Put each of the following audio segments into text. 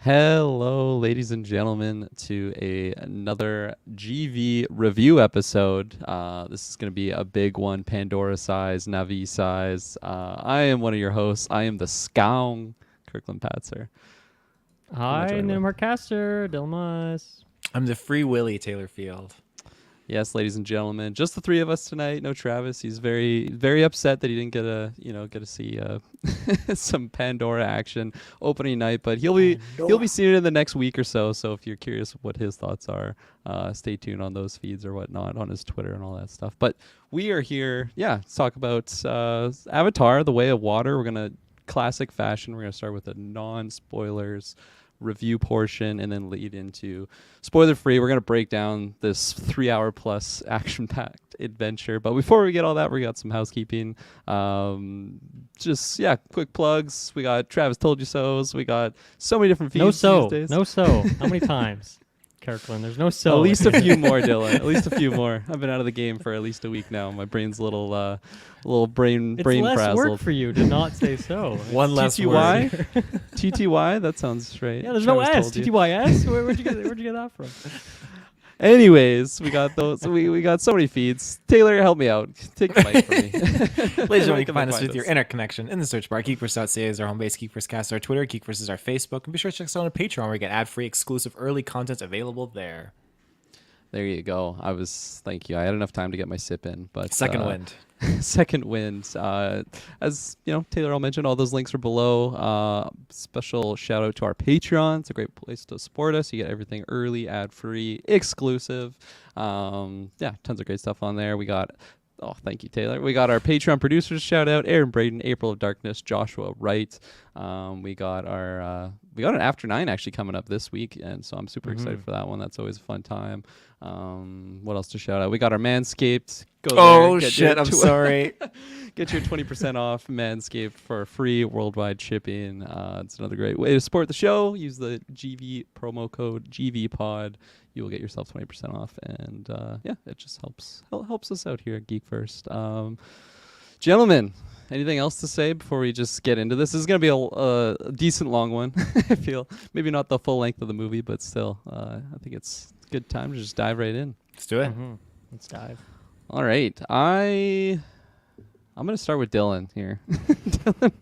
Hello, ladies and gentlemen, to another GV review episode. This is going to be a big one, Pandora size, Navi size. I am one of your hosts. I am the Skoung, Kirklin Patzer. Hi, Nimar Caster, Dilmas. I'm the Free Willy Taylor Field. Yes, ladies and gentlemen, just the three of us tonight. No Travis. He's very, very upset that he didn't get to see some Pandora action opening night. But he'll be seeing it in the next week or so. So if you're curious what his thoughts are, stay tuned on those feeds or whatnot on his Twitter and all that stuff. But we are here, to talk about Avatar: The Way of Water. We're gonna classic fashion. We're gonna start with a non-spoilers review portion and then lead into spoiler free. We're going to break down this 3-hour plus action packed adventure. But before we get all that, we got some housekeeping. Quick plugs. We got Travis Told You So's. We got so many different feeds these days. No so. How many times? Kirklin, there's no so. At least a few more, Dylan. At least a few more. I've been out of the game for at least a week now. My brain's a little brain it's less frazzled. Work for you to not say so. One less TTY? word. TTY? That sounds right. Yeah, there's Travis no S. told you. TTYS? Where'd you get that from? Anyways, we got those. we got so many feeds. Taylor, help me out. Take the mic from me. Ladies and gentlemen, you can find us with your internet connection in the search bar. GeekVerse.ca is our home base. GeekVerse is our Twitter. GeekVerse is our Facebook. And be sure to check us out on Patreon where we get ad-free, exclusive, early content available there. There you go. Thank you. I had enough time to get my sip in, but Second wind. Second wind. As you know, Taylor, I'll mention all those links are below. Special shout out to our Patreon. It's a great place to support us. You get everything early, ad-free, exclusive. Tons of great stuff on there. We got. Oh, thank you, Taylor. We got our Patreon producers shout out: Aaron Braden, April of Darkness, Joshua Wright. We got an After 9 actually coming up this week, and so I'm super excited for that one. That's always a fun time. What else to shout out? We got our Manscaped. Go there, I'm sorry. Get your 20% off Manscaped for free worldwide shipping. It's another great way to support the show. Use the GV promo code GVPOD. You will get yourself 20% off, and it just helps us out here at GeekVerse. Gentlemen, anything else to say before we just get into this? This is going to be a decent long one. I feel maybe not the full length of the movie, but still, I think it's a good time to just dive right in. Let's do it. Mm-hmm. Let's dive. All right, I'm going to start with Dylan here. Dylan,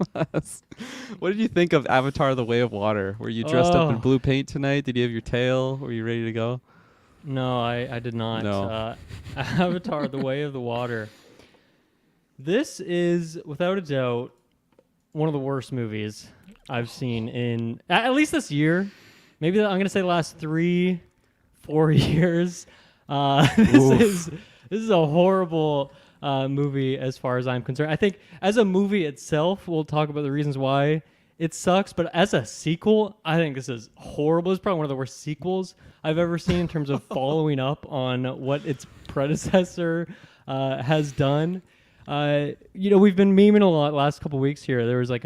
what did you think of Avatar: The Way of Water? Were you dressed up in blue paint tonight? Did you have your tail? Were you ready to go? No, I did not. No. Avatar: The Way of the Water. This is, without a doubt, one of the worst movies I've seen in, at least this year. Maybe I'm going to say the last 3-4 years. This is a horrible movie as far as I'm concerned. I think as a movie itself, we'll talk about the reasons why it sucks. But as a sequel, I think this is horrible. It's probably one of the worst sequels I've ever seen in terms of following up on what its predecessor has done. We've been memeing a lot last couple weeks here. There was like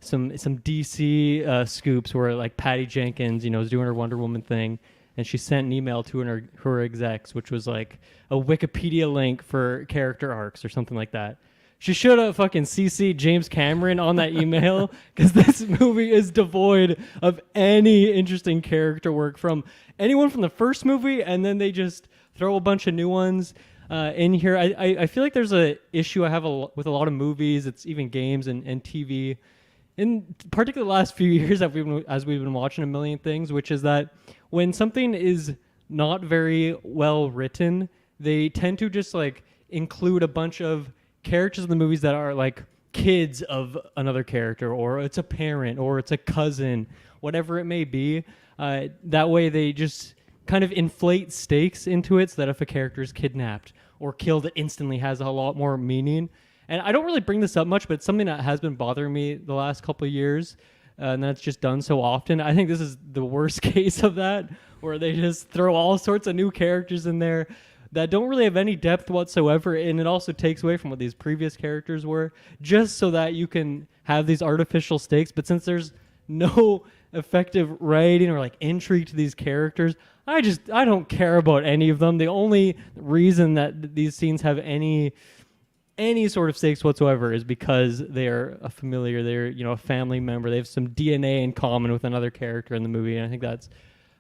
some DC scoops where like Patty Jenkins, was doing her Wonder Woman thing. And she sent an email to her execs, which was like a Wikipedia link for character arcs or something like that. She should have fucking CC'd James Cameron on that email because this movie is devoid of any interesting character work from anyone from the first movie, and then they just throw a bunch of new ones in here. I feel like there's a issue I have with a lot of movies. It's even games and TV. In particular the last few years as we've been watching a million things, which is that when something is not very well written, they tend to just like include a bunch of characters in the movies that are like kids of another character, or it's a parent, or it's a cousin, whatever it may be. That way they just kind of inflate stakes into it so that if a character is kidnapped or killed, it instantly has a lot more meaning. And I don't really bring this up much, but it's something that has been bothering me the last couple of years, and that's just done so often. I think this is the worst case of that, where they just throw all sorts of new characters in there that don't really have any depth whatsoever, and it also takes away from what these previous characters were, just so that you can have these artificial stakes. But since there's no effective writing or like intrigue to these characters, I don't care about any of them. The only reason that these scenes have any any sort of stakes whatsoever is because they're a familiar, they're a family member, they have some DNA in common with another character in the movie, and I think that's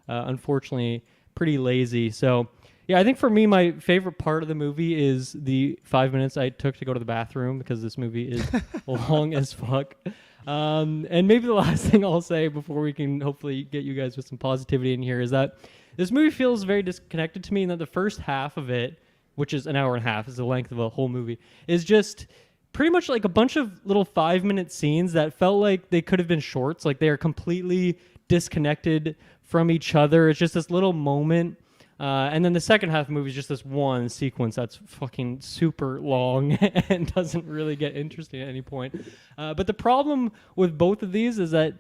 unfortunately pretty lazy. So yeah, I think for me, my favorite part of the movie is the 5 minutes I took to go to the bathroom, because this movie is long as fuck. And maybe the last thing I'll say before we can hopefully get you guys with some positivity in here is that this movie feels very disconnected to me, and that the first half of it, which is an hour and a half, is the length of a whole movie, is just pretty much like a bunch of little 5-minute scenes that felt like they could have been shorts. Like they are completely disconnected from each other. It's just this little moment. And then the second half of the movie is just this one sequence that's fucking super long and doesn't really get interesting at any point. But the problem with both of these is that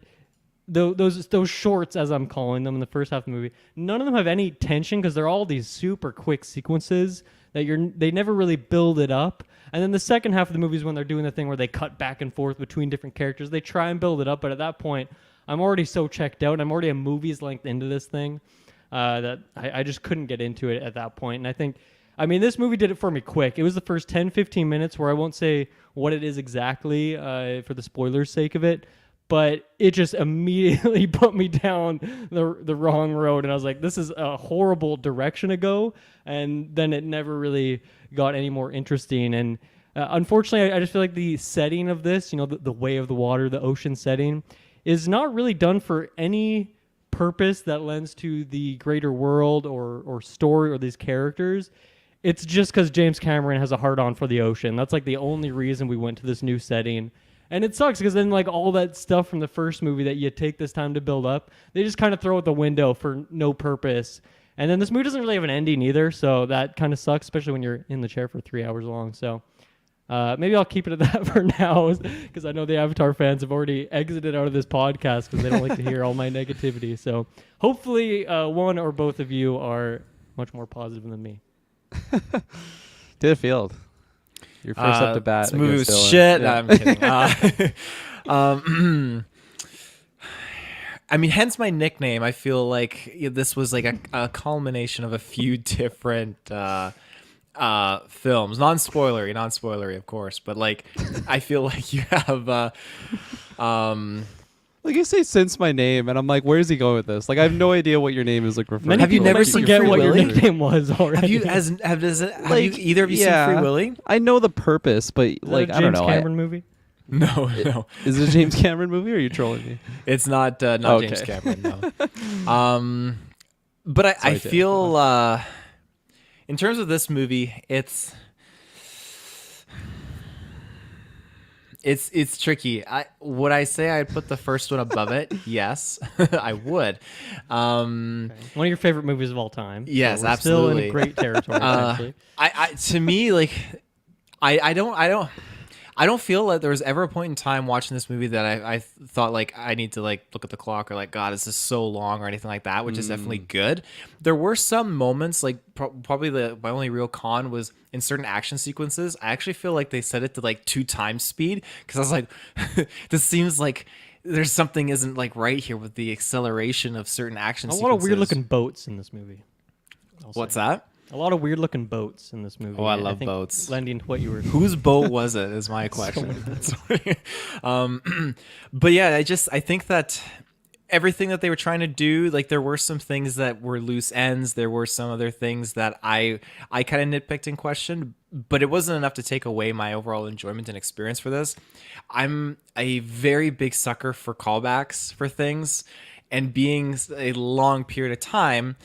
those shorts, as I'm calling them, in the first half of the movie, none of them have any tension, because they're all these super quick sequences that they never really build it up. And then the second half of the movie is when they're doing the thing where they cut back and forth between different characters. They try and build it up, but at that point, I'm already so checked out. I'm already a movie's length into this thing. That I just couldn't get into it at that point. And I mean, this movie did it for me quick. It was the first 10, 15 minutes where I won't say what it is exactly for the spoilers' sake of it, but it just immediately put me down the wrong road. And I was like, this is a horrible direction to go. And then it never really got any more interesting. And unfortunately, I just feel like the setting of this, the way of the water, the ocean setting, is not really done for any purpose that lends to the greater world or story or these characters. It's just because James Cameron has a hard-on for the ocean. That's like the only reason we went to this new setting. And it sucks because then like all that stuff from the first movie that you take this time to build up, they just kind of throw out the window for no purpose. And then this movie doesn't really have an ending either, so that kind of sucks, especially when you're in the chair for 3 hours long. So maybe I'll keep it at that for now, because I know the Avatar fans have already exited out of this podcast because they don't like to hear all my negativity. So hopefully one or both of you are much more positive than me. Did it feel? Your first up to bat. This movie was Dylan. shit. Yeah. No, I'm kidding. I mean, hence my nickname. I feel like this was like a culmination of a few different films. Non-spoilery, of course. But like, I feel like you have like you say, since my name, and I'm like, where's he going with this? Like, I have no idea what your name is like referring. Have you never seen forget Free what your Willy? nickname was already? Have you either of you seen Free Willy? I know the purpose, but like, I don't know. James Cameron movie? No. Is it a James Cameron movie, or are you trolling me? It's not Okay. James Cameron, no. But I feel in terms of this movie, it's tricky. Would I say I'd put the first one above it? Yes, I would. One of your favorite movies of all time. Yes, so we're absolutely. Still in great territory. Actually. To me, like, I don't feel like there was ever a point in time watching this movie that I thought like I need to like look at the clock or like, God, this is so long or anything like that, which is definitely good. There were some moments like probably my only real con was in certain action sequences. I actually feel like they set it to like 2 times speed, because I was like, this seems like there's something isn't like right here with the acceleration of certain action sequences. A lot of weird looking boats in this movie. What's that? A lot of weird looking boats in this movie. Oh, I love think boats. Lending to what you were. Whose boat was it? Is my question. But yeah, I think that everything that they were trying to do, like there were some things that were loose ends. There were some other things that I kind of nitpicked and questioned, but it wasn't enough to take away my overall enjoyment and experience for this. I'm a very big sucker for callbacks for things, and being a long period of time.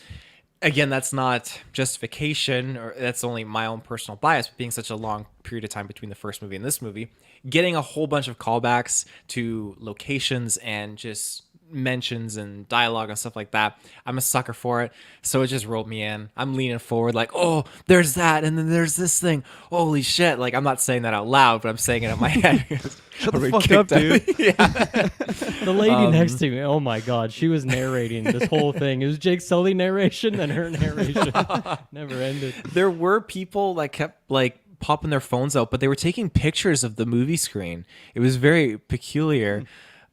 Again, that's not justification, or that's only my own personal bias, but being such a long period of time between the first movie and this movie, getting a whole bunch of callbacks to locations and just mentions and dialogue and stuff like that, I'm a sucker for it. So it just rolled me in. I'm leaning forward like, oh, there's that, and then there's this thing. Holy shit. Like, I'm not saying that out loud, but I'm saying it in my head. Shut the fuck up, dude. The lady next to me, oh my God, she was narrating this whole thing. It was Jake Sully narration, and her narration never ended. There were people that kept like popping their phones out, but they were taking pictures of the movie screen. It was very peculiar.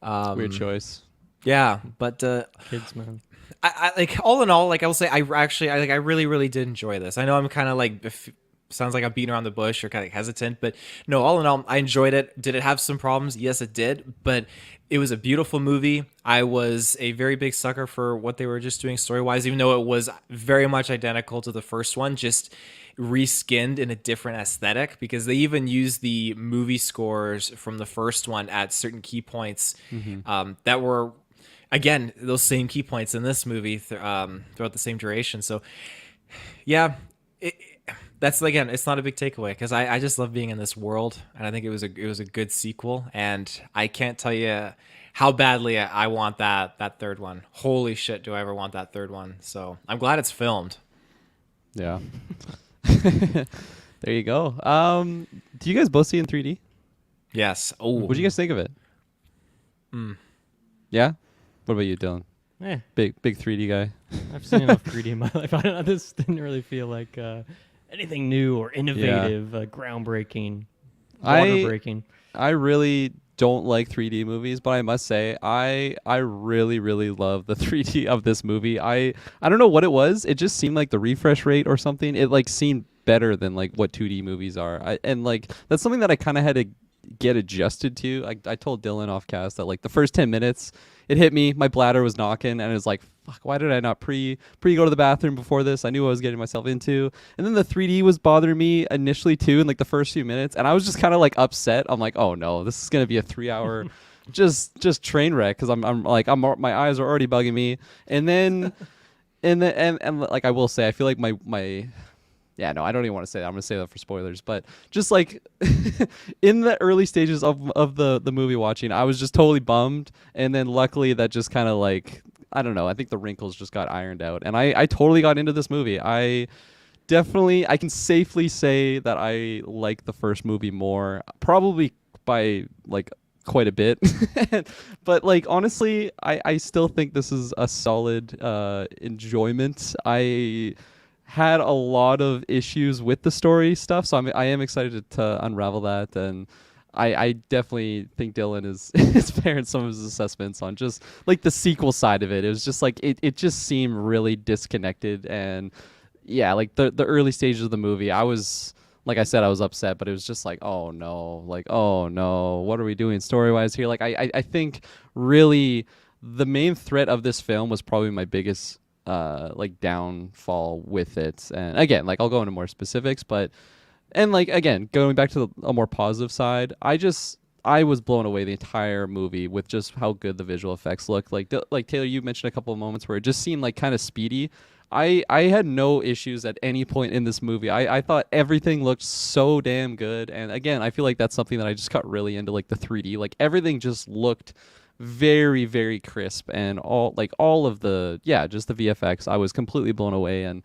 Weird choice. Yeah, but Kids, man. I like all in all, like I will say, I really, really did enjoy this. I know I'm kind of like sounds like I'm beating around the bush or kind of hesitant, but no, all in all, I enjoyed it. Did it have some problems? Yes, it did, but it was a beautiful movie. I was a very big sucker for what they were just doing story-wise, even though it was very much identical to the first one, just reskinned in a different aesthetic, because they even used the movie scores from the first one at certain key points that were, again, those same key points in this movie throughout the same duration. So yeah, that's, again, it's not a big takeaway, because I just love being in this world, and I think it was a good sequel, and I can't tell you how badly I want that third one. Holy shit, do I ever want that third one? So I'm glad it's filmed. Yeah. There you go. Do you guys both see in 3D? Yes. Oh, What do you guys think of it? Yeah. What about you, Dylan? Eh, Big 3D guy. I've seen enough 3D in my life. I don't know. This didn't really feel like anything new or innovative, groundbreaking, water-breaking. I really don't like 3D movies, but I must say I really love the 3D of this movie. I don't know what it was. It just seemed like the refresh rate or something. It like seemed better than like what 2D movies are. And like that's something that I kind of had to get adjusted to. I told Dylan off cast that like the first 10 minutes it hit me, my bladder was knocking, and it was like, fuck, why did I not pre go to the bathroom before this? I knew what I was getting myself into. And then the 3D was bothering me initially too in like the first few minutes, and I was just kind of like upset. I'm like, oh no, this is gonna be a 3-hour just train wreck, because I'm my eyes are already bugging me. And then and like I will say, I feel like my yeah, no, I don't even want to say that. I'm going to say that for spoilers. But just like in the early stages of the movie watching, I was just totally bummed. And then luckily that just kind of like, I don't know, I think the wrinkles just got ironed out. And I totally got into this movie. I can safely say that I like the first movie more, probably by like quite a bit. But like honestly, I still think this is a solid enjoyment. I had a lot of issues with the story stuff, so I am excited to unravel that, and I definitely think Dylan is fair in some of his assessments on just like the sequel side of it. It was just like it just seemed really disconnected, and yeah, like the early stages of the movie, I was, like I said, I was upset, but it was just like, oh no, what are we doing story wise here? Like I think really the main threat of this film was probably my biggest like downfall with it. And again, like I'll go into more specifics, but and like again, going back to a more positive side, I was blown away the entire movie with just how good the visual effects looked. Like Taylor, you mentioned a couple of moments where it just seemed like kind of speedy. I had no issues at any point in this movie. I thought everything looked so damn good. And again, I feel like that's something that I just got really into, like the 3D. Like everything just looked very crisp, and all of the just the VFX, I was completely blown away. And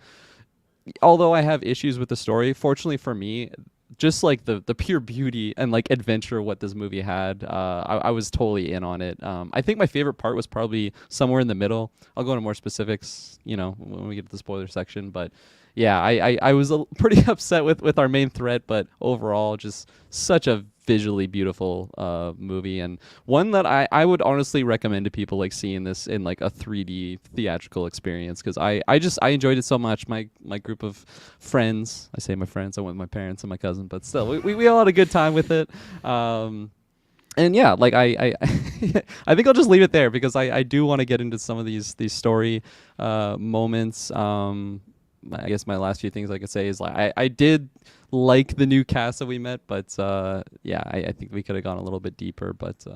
although I have issues with the story, fortunately for me, just like the pure beauty and like adventure of what this movie had, I was totally in on it. I think my favorite part was probably somewhere in the middle. I'll go into more specifics, when we get to the spoiler section. But yeah, I was pretty upset with our main threat, but overall, just such a visually beautiful movie, and one that I would honestly recommend to people like seeing this in like a 3D theatrical experience, because I enjoyed it so much. My group of friends, I say my friends, I went with my parents and my cousin, but still we all had a good time with it. And yeah, like I I think I'll just leave it there, because I do want to get into some of these story moments. I guess my last few things I could say is like I did like the new cast that we met, but I think we could have gone a little bit deeper. But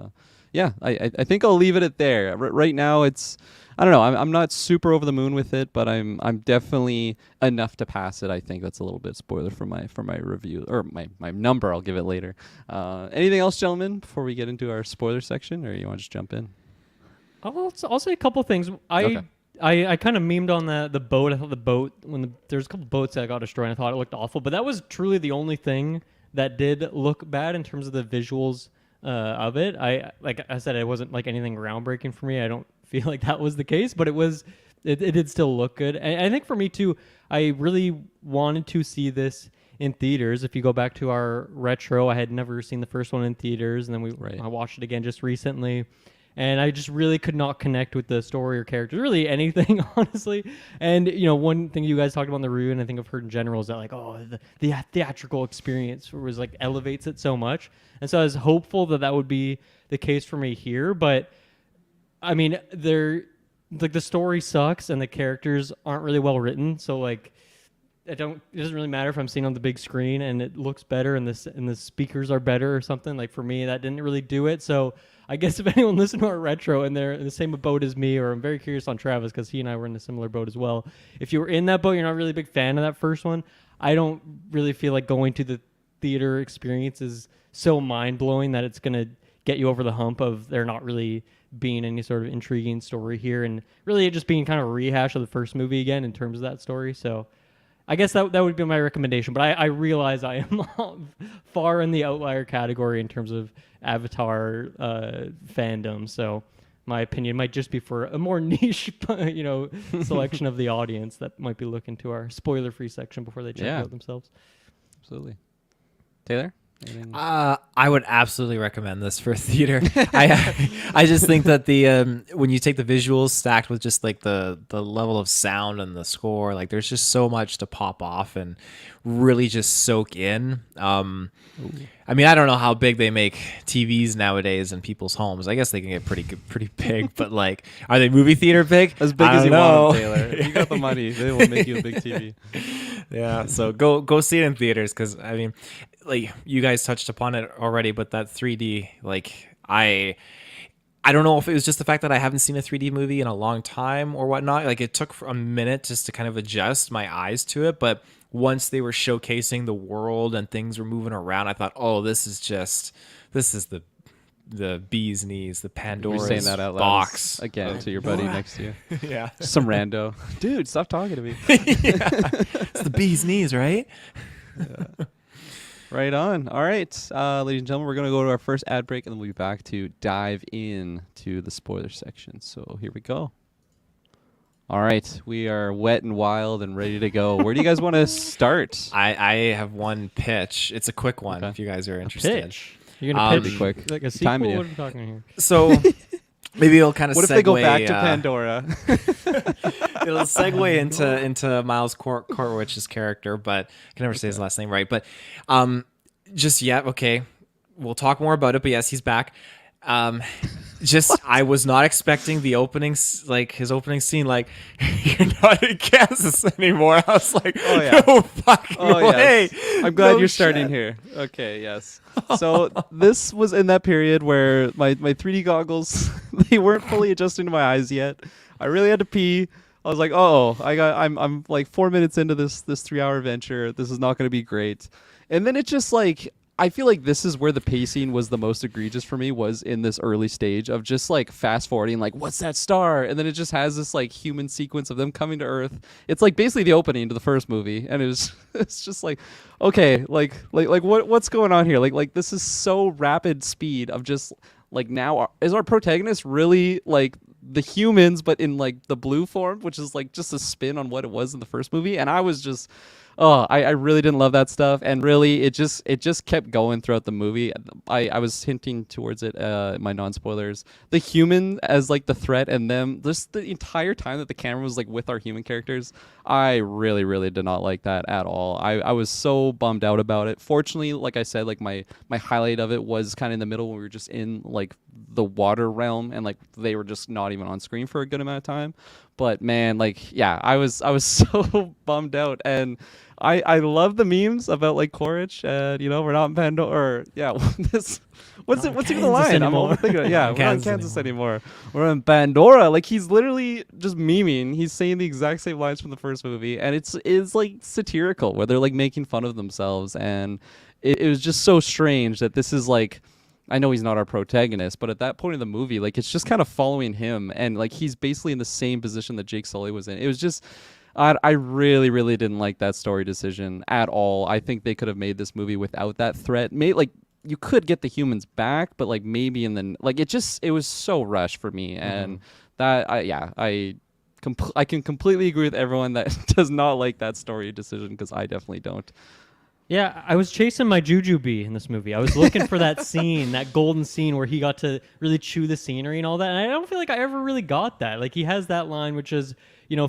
I think I'll leave it at there. Right now, it's, I don't know. I'm not super over the moon with it, but I'm definitely enough to pass it. I think that's a little bit spoiler for my review, or my number. I'll give it later. Anything else, gentlemen, before we get into our spoiler section, or you want to just jump in? I'll say a couple things. Okay. I kind of memed on the boat. I thought the boat, there's a couple boats that got destroyed, and I thought it looked awful. But that was truly the only thing that did look bad in terms of the visuals of it. Like I said, it wasn't like anything groundbreaking for me. I don't feel like that was the case, but it did still look good. And I think for me too, I really wanted to see this in theaters. If you go back to our retro, I had never seen the first one in theaters, and then I watched it again just recently. And I just really could not connect with the story or characters, really anything, honestly. And one thing you guys talked about in the review, and I think I've heard in general, is that like, oh, the theatrical experience was like elevates it so much. And so I was hopeful that that would be the case for me here. But I mean, like the story sucks and the characters aren't really well written. So like, it doesn't really matter if I'm seeing on the big screen and it looks better and the speakers are better or something. Like for me, that didn't really do it. So I guess if anyone listened to our retro and they're in the same boat as me, or I'm very curious on Travis because he and I were in a similar boat as well. If you were in that boat, you're not really a big fan of that first one. I don't really feel like going to the theater experience is so mind blowing that it's gonna get you over the hump of there not really being any sort of intriguing story here, and really it just being kind of a rehash of the first movie again in terms of that story. So I guess that would be my recommendation, but I realize I am far in the outlier category in terms of Avatar fandom, so my opinion might just be for a more niche, selection of the audience that might be looking to our spoiler-free section before they check it out themselves. Absolutely. Taylor? I would absolutely recommend this for theater. I just think that the when you take the visuals stacked with just like the level of sound and the score, like there's just so much to pop off and really just soak in. I mean, I don't know how big they make TVs nowadays in people's homes. I guess they can get pretty big, but like, are they movie theater big? As big as you want them, Taylor. If you got the money, they will make you a big TV. Yeah, so go see it in theaters, because I mean, like you guys touched upon it already, but that 3D, like I don't know if it was just the fact that I haven't seen a 3D movie in a long time or whatnot. Like it took a minute just to kind of adjust my eyes to it, but once they were showcasing the world and things were moving around, I thought, oh, this is the bee's knees, the Pandora's saying that out loud box again to your buddy next to you. Yeah, some rando dude. Stop talking to me. It's the bee's knees, right? Yeah. Right on. All right, ladies and gentlemen, we're going to go to our first ad break, and then we'll be back to dive in to the spoiler section. So here we go. All right, we are wet and wild and ready to go. Where do you guys want to start? I have one pitch. It's a quick one, if you guys are interested. Pitch. You're gonna pitch be quick. like a sequel? Timing you. What are we talking here? So maybe it'll kind of What if they go back to Pandora? It'll segue into Miles Corwich's character, but I can never say his last name right. But okay, we'll talk more about it. But yes, he's back. I was not expecting the his opening scene, like, you're not in Kansas anymore. I was like, oh yeah, no fucking way. Yes. I'm glad you're starting here. Okay, yes. So this was in that period where my 3D goggles, they weren't fully adjusting to my eyes yet. I really had to pee. I was like, I'm like 4 minutes into this 3-hour venture. This is not going to be great. And then it just like, I feel like this is where the pacing was the most egregious for me, was in this early stage of just like fast forwarding, like, what's that star? And then it just has this like human sequence of them coming to Earth. It's like basically the opening to the first movie. And it's just like, okay, like what's going on here? Like this is so rapid speed of just like, now is our protagonist really like the humans, but in like the blue form, which is like just a spin on what it was in the first movie. And I was just, I really didn't love that stuff, and really it just kept going throughout the movie. I was hinting towards it, my non-spoilers. The human as like the threat, and them just the entire time that the camera was like with our human characters, I really, really did not like that at all. I was so bummed out about it. Fortunately, like I said, like my highlight of it was kind of in the middle when we were just in like the water realm, and like they were just not even on screen for a good amount of time. But man, like, yeah, I was so bummed out, and I love the memes about like Quaritch, we're not in Pandora. Or, yeah, what's even the line? I'm overthinking it. Yeah, we're not in Kansas anymore. We're in Pandora. Like, he's literally just memeing. He's saying the exact same lines from the first movie, and it's like satirical, where they're like making fun of themselves, and it was just so strange that this is like, I know he's not our protagonist, but at that point in the movie, like, it's just kind of following him, and like he's basically in the same position that Jake Sully was in. It was just, I really, really didn't like that story decision at all. I think they could have made this movie without that threat. Like, you could get the humans back, but like maybe, and then like it was so rushed for me, and that I can completely agree with everyone that does not like that story decision, because I definitely don't. Yeah, I was chasing my jujube in this movie. I was looking for that scene, that golden scene where he got to really chew the scenery and all that. And I don't feel like I ever really got that. Like he has that line, which is,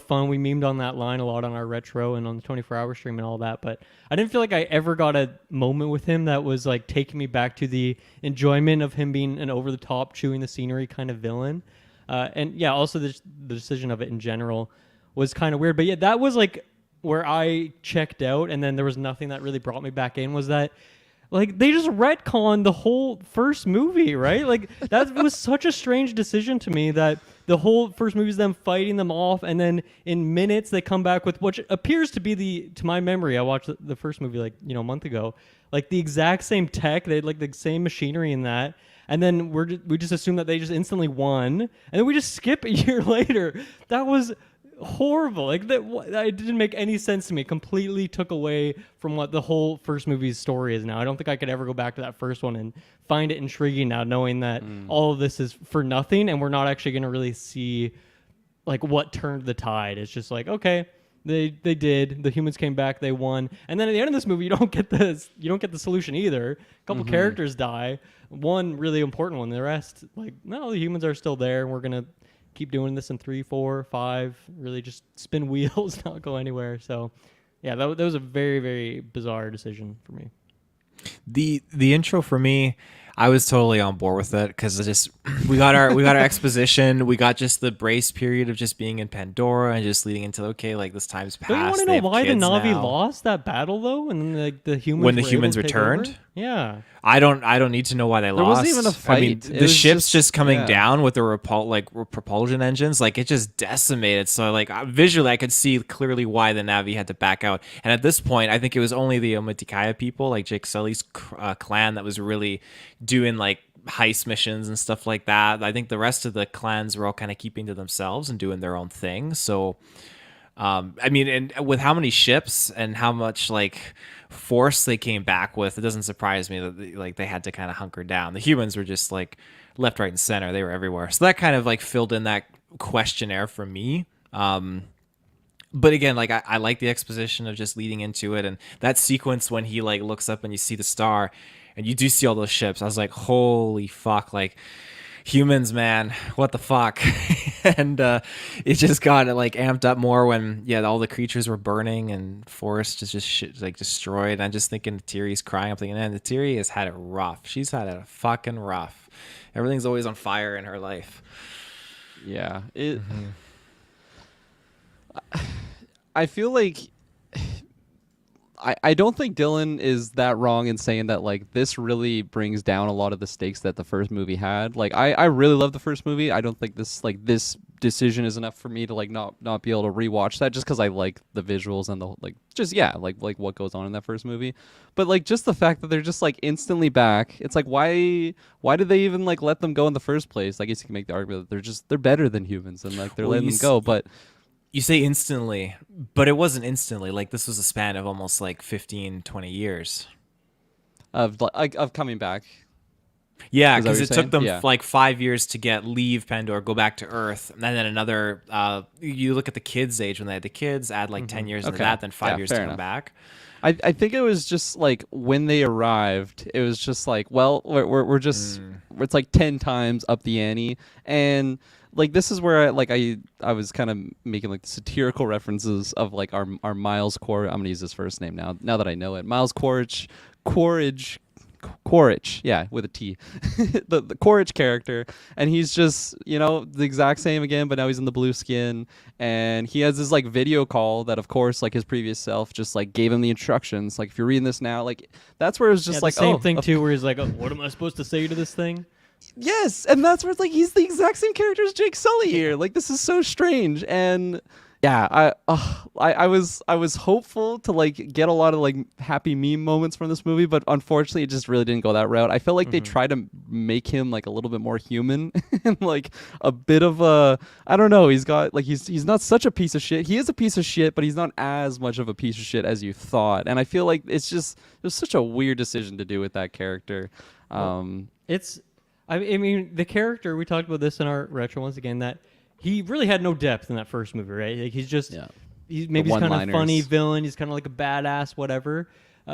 fun. We memed on that line a lot on our retro and on the 24-hour stream and all that. But I didn't feel like I ever got a moment with him that was like taking me back to the enjoyment of him being an over-the-top, chewing the scenery kind of villain. And yeah, also the decision of it in general was kind of weird. But yeah, that was like where I checked out, and then there was nothing that really brought me back in, was that like they just retconned the whole first movie, right? Like that was such a strange decision to me, that the whole first movie is them fighting them off, and then in minutes they come back with what appears to be to my memory, I watched the first movie like, a month ago, like the exact same tech, they had like the same machinery in that. And then we just assume that they just instantly won, and then we just skip a year later. That was horrible. Like that didn't make any sense to me. Completely took away from what the whole first movie's story is now. I don't think I could ever go back to that first one and find it intriguing now, knowing that all of this is for nothing and we're not actually going to really see like what turned the tide. It's just like, okay, they did, the humans came back, they won, and then at the end of this movie you don't get the solution either. A couple characters die, one really important one, the rest like, no, the humans are still there and we're going to keep doing this in 3, 4, 5, really just spin wheels, not go anywhere. So yeah, that was a very, very bizarre decision for me. The intro for me, I was totally on board with it because we got our exposition. We got just the brace period of just being in Pandora and just leading into, okay, like this time's passed. Don't you want to know why the Na'vi lost that battle though, and like the humans when the humans returned? Yeah, I don't need to know why they lost. There wasn't even a fight. I mean, the ship's just coming down with the propulsion engines, like it just decimated. So like visually, I could see clearly why the Na'vi had to back out. And at this point, I think it was only the Omaticaya people, like Jake Sully's clan, that was really doing like heist missions and stuff like that. I think the rest of the clans were all kind of keeping to themselves and doing their own thing. So I mean, and with how many ships and how much like force they came back with, it doesn't surprise me that they had to kind of hunker down. The humans were just like left, right, and center. They were everywhere. So that kind of like filled in that questionnaire for me. But again, like I like the exposition of just leading into it, and that sequence when he like looks up and you see the star and you do see all those ships. I was like, holy fuck, like humans, man, what the fuck? And it just got like amped up more when all the creatures were burning and forest is just like destroyed. And I'm just thinking Tiri's crying. I'm thinking, man, Tiri has had it rough. She's had it fucking rough. Everything's always on fire in her life. Yeah, I feel like I don't think Dylan is that wrong in saying that like this really brings down a lot of the stakes that the first movie had. Like I really love the first movie. I don't think this decision is enough for me to like not be able to rewatch that just because I like the visuals and the like what goes on in that first movie. But like just the fact that they're just like instantly back, it's like why did they even like let them go in the first place? I guess you can make the argument that they're better than humans and like they're letting them go, but you say instantly, but it wasn't instantly. Like this was a span of almost like 15, 20 years of coming back. Yeah, because it took them like 5 years to leave Pandora, go back to Earth, and then another. You look at the kids' age when they had the kids, add like 10 years into that, then 5 years to come back. I think it was just like when they arrived, it was just like, well, we're just it's like 10 times up the ante, and like this is where I was kind of making like satirical references of like our Miles Quaritch. I'm gonna use his first name now that I know it. Miles Quaritch, yeah, with a T, the Quaritch character, and he's just the exact same again, but now he's in the blue skin, and he has this like video call that of course like his previous self just like gave him the instructions. Like if you're reading this now, like that's where it's just like the same thing too, where he's like, what am I supposed to say to this thing? Yes, and that's where it's like he's the exact same character as Jake Sully here. Like this is so strange, and yeah, I was hopeful to like get a lot of like happy meme moments from this movie, but unfortunately, it just really didn't go that route. I felt like they tried to make him like a little bit more human and like a bit of a I don't know. He's got like he's not such a piece of shit. He is a piece of shit, but he's not as much of a piece of shit as you thought. And I feel like it was such a weird decision to do with that character. I mean, the character, we talked about this in our retro once again, that he really had no depth in that first movie, right? Like he's just, he's kind of a funny villain. He's kind of like a badass, whatever.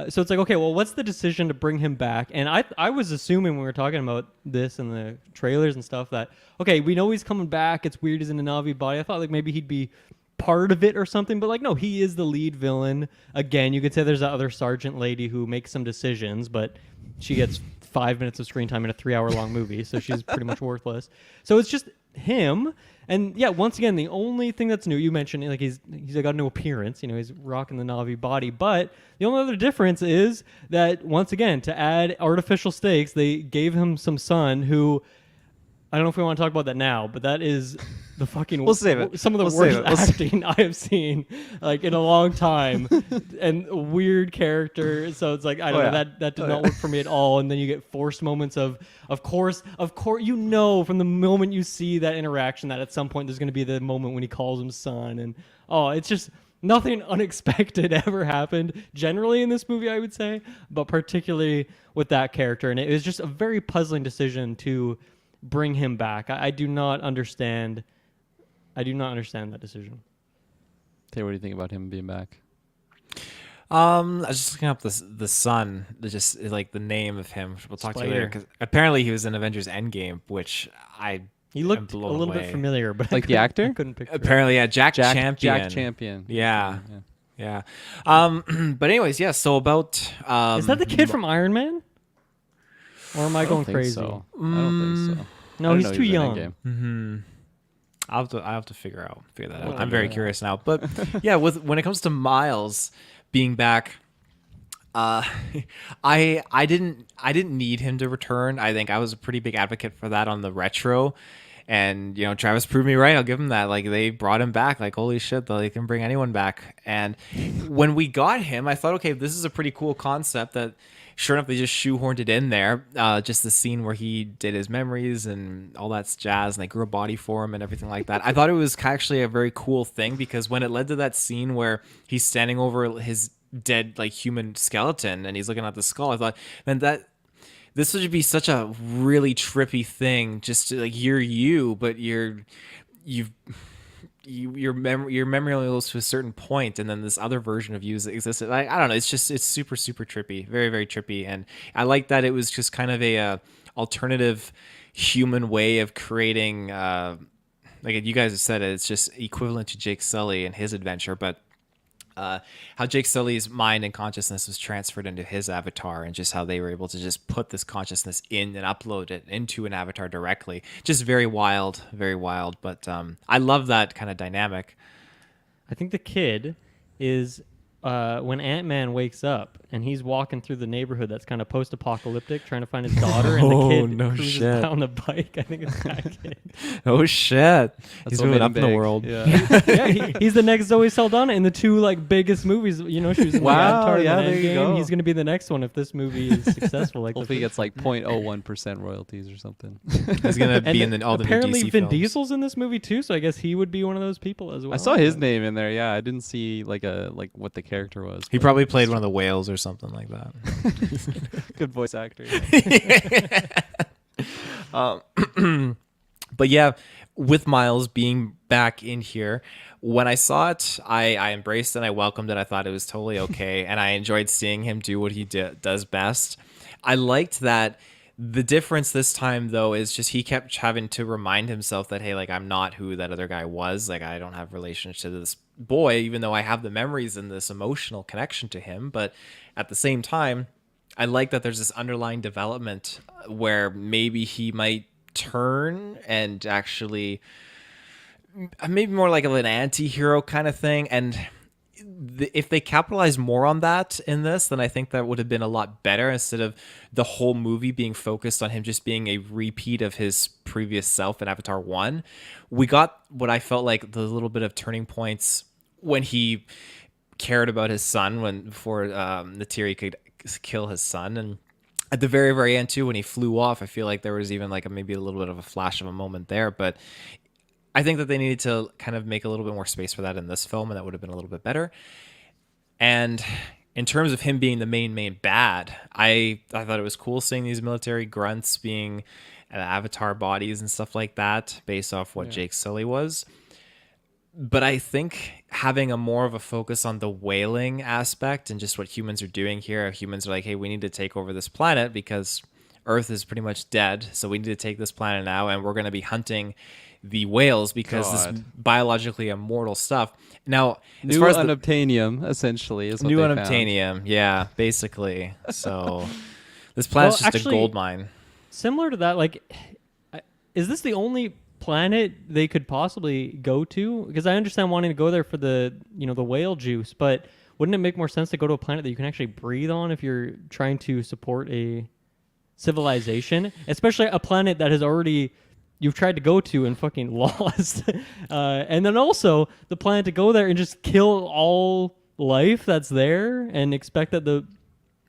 So it's like, okay, well, what's the decision to bring him back? And I was assuming when we were talking about this in the trailers and stuff that, okay, we know he's coming back. It's weird he's in a Na'vi body. I thought like maybe he'd be part of it or something, but like, no, he is the lead villain. Again, you could say there's that other sergeant lady who makes some decisions, but she gets 5 minutes of screen time in a 3-hour long movie, so she's pretty much worthless. So it's just him. And yeah, once again, the only thing that's new, you mentioned, like he's got a new appearance. You know, he's rocking the Na'vi body. But the only other difference is that once again, to add artificial stakes, they gave him some son who, I don't know if we want to talk about that now, but that is the fucking We'll save it. Some of the We'll worst save it. We'll acting I have seen like in a long time, and a weird character. So it's like I don't know, that did not work for me at all. And then you get forced moments of course, you know, from the moment you see that interaction that at some point there's going to be the moment when he calls him son, and it's just nothing unexpected ever happened generally in this movie, I would say, but particularly with that character, and it was just a very puzzling decision to bring him back. I do not understand. I do not understand that decision. Taylor, what do you think about him being back? I was just looking up the son, just like the name of him. We'll talk to you later Spider. because apparently he was in Avengers Endgame, which He am looked a blown little away. bit familiar, but Like the actor? I couldn't picture. it. Apparently, yeah, Jack Champion. Jack Champion. Yeah. Yeah. But anyways, yeah. So about Is that the kid from Iron Man? Or am I going crazy? So. I don't think so. No, I didn't he's know too he was in young. Endgame. I have to figure that out. Oh, I'm very yeah. curious now. But yeah, when it comes to Miles being back, I didn't need him to return. I think I was a pretty big advocate for that on the retro. And Travis proved me right. I'll give him that. Like they brought him back. Like holy shit, they can bring anyone back. And when we got him, I thought, okay, this is a pretty cool concept. That sure enough, they just shoehorned it in there. Just the scene where he did his memories and all that jazz, and they grew a body for him and everything like that. I thought it was actually a very cool thing because when it led to that scene where he's standing over his dead like human skeleton and he's looking at the skull, I thought, man, this would be such a really trippy thing. Just to, like you're you, but your memory only goes to a certain point, and then this other version of you existed. I don't know. It's super super trippy, very very trippy, and I like that it was just kind of a alternative human way of creating. Like you guys have said, it's just equivalent to Jake Sully and his adventure, but. How Jake Sully's mind and consciousness was transferred into his avatar, and just how they were able to just put this consciousness in and upload it into an avatar directly. Just very wild, very wild. But I love that kind of dynamic. I think the kid is when Ant-Man wakes up and he's walking through the neighborhood that's kind of post-apocalyptic, trying to find his daughter, and the kid no cruises shit. down the bike. I think it's that kid. Oh shit! He's what moving made up him in the big. world. Yeah. Yeah, he's the next Zoe Saldana in the two like biggest movies. She was in Wow, the Avatar yeah, and there you Endgame. go. He's going to be the next one if this movie is successful. Like Hopefully he gets like 0.01% royalties or something. He's gonna be and in all the new apparently DC Vin films. Diesel's in this movie too, so I guess he would be one of those people as well. I saw his name in there. Yeah, I didn't see like what the character was. He but probably played one of the whales or something like that. good voice actor. But yeah, with Miles being back in here, when I saw it, I embraced it. I welcomed it. I thought it was totally okay, and I enjoyed seeing him do what he does best. I liked that. The difference this time, though, is just he kept having to remind himself that, hey, like, I'm not who that other guy was. Like, I don't have relationship to this boy, even though I have the memories and this emotional connection to him. But at the same time, I like that there's this underlying development where maybe he might turn and actually maybe more like an anti-hero kind of thing. And if they capitalize more on that in this, then I think that would have been a lot better, instead of the whole movie being focused on him just being a repeat of his previous self in Avatar 1. We got what I felt like the little bit of turning points when he cared about his son, before Neytiri could kill his son. And at the very, very end too, when he flew off, I feel like there was even like maybe a little bit of a flash of a moment there. But I think that they needed to kind of make a little bit more space for that in this film, and that would have been a little bit better. And in terms of him being the main bad, I thought it was cool seeing these military grunts being avatar bodies and stuff like that, based off what Jake Sully was. But I think having a more of a focus on the whaling aspect and just what humans are doing here. Humans are like, hey, we need to take over this planet because Earth is pretty much dead. So we need to take this planet now, and we're going to be hunting the whales because this God. biologically immortal stuff. Now, as New far as the unobtainium, essentially, is what new they found. unobtainium, yeah, basically. So this planet's Well, just a gold mine. Similar to that, like, is this the only planet they could possibly go to? Because I understand wanting to go there for the the whale juice, but wouldn't it make more sense to go to a planet that you can actually breathe on if you're trying to support a civilization, especially a planet that has already you've tried to go to and fucking lost, and then also the planet to go there and just kill all life that's there and expect that the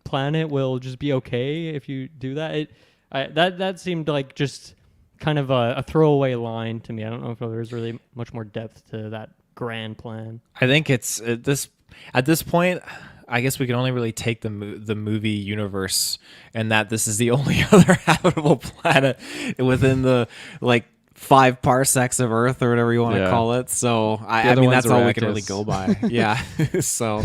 planet will just be okay if you do that. That seemed like just kind of a throwaway line to me. I don't know if there's really much more depth to that grand plan. I think it's at this point. I guess we can only really take the movie universe, and that this is the only other habitable planet within the 5 parsecs of Earth or whatever you want to call it. So I mean that's all we can really go by. Yeah. So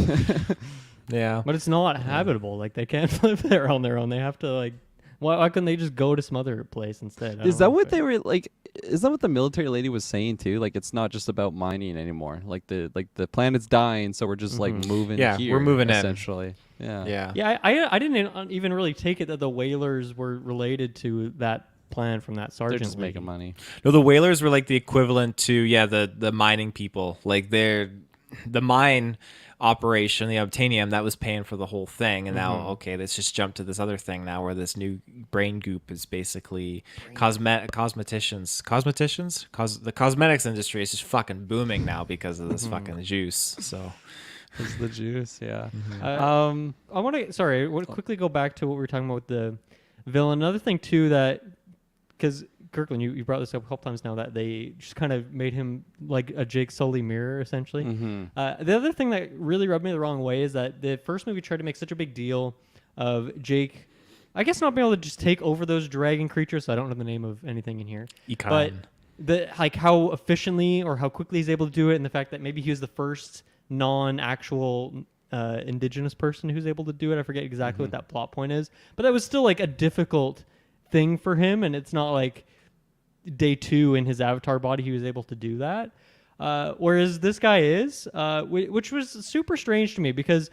yeah. But it's not habitable. Like they can't live there on their own. They have to why couldn't they just go to some other place instead? Is that what they were like? Is that what the military lady was saying too? Like it's not just about mining anymore. Like the planet's dying, so we're just moving. Yeah, here, we're moving in. essentially. Yeah. Yeah. Yeah, I didn't even really take it that the whalers were related to that plan from that sergeant. They're just lady. making money. No, the whalers were like the equivalent to the mining people. Like they're the mine operation, the obtainium, that was paying for the whole thing, and now let's just jump to this other thing now where this new brain goop is basically the cosmetics industry is just fucking booming now because of this fucking juice. So It's the juice, yeah. I want to quickly go back to what we were talking about with the villain. Another thing too, that because Kirklin, you brought this up a couple times now, that they just kind of made him like a Jake Sully mirror, essentially. The other thing that really rubbed me the wrong way is that the first movie tried to make such a big deal of Jake, I guess, not being able to just take over those dragon creatures. So I don't know the name of anything in here, but how efficiently or how quickly he's able to do it, and the fact that maybe he was the first non-actual indigenous person who's able to do it. I forget exactly what that plot point is, but that was still like a difficult thing for him, and it's not like day 2 in his avatar body he was able to do that, whereas this guy is, which was super strange to me, because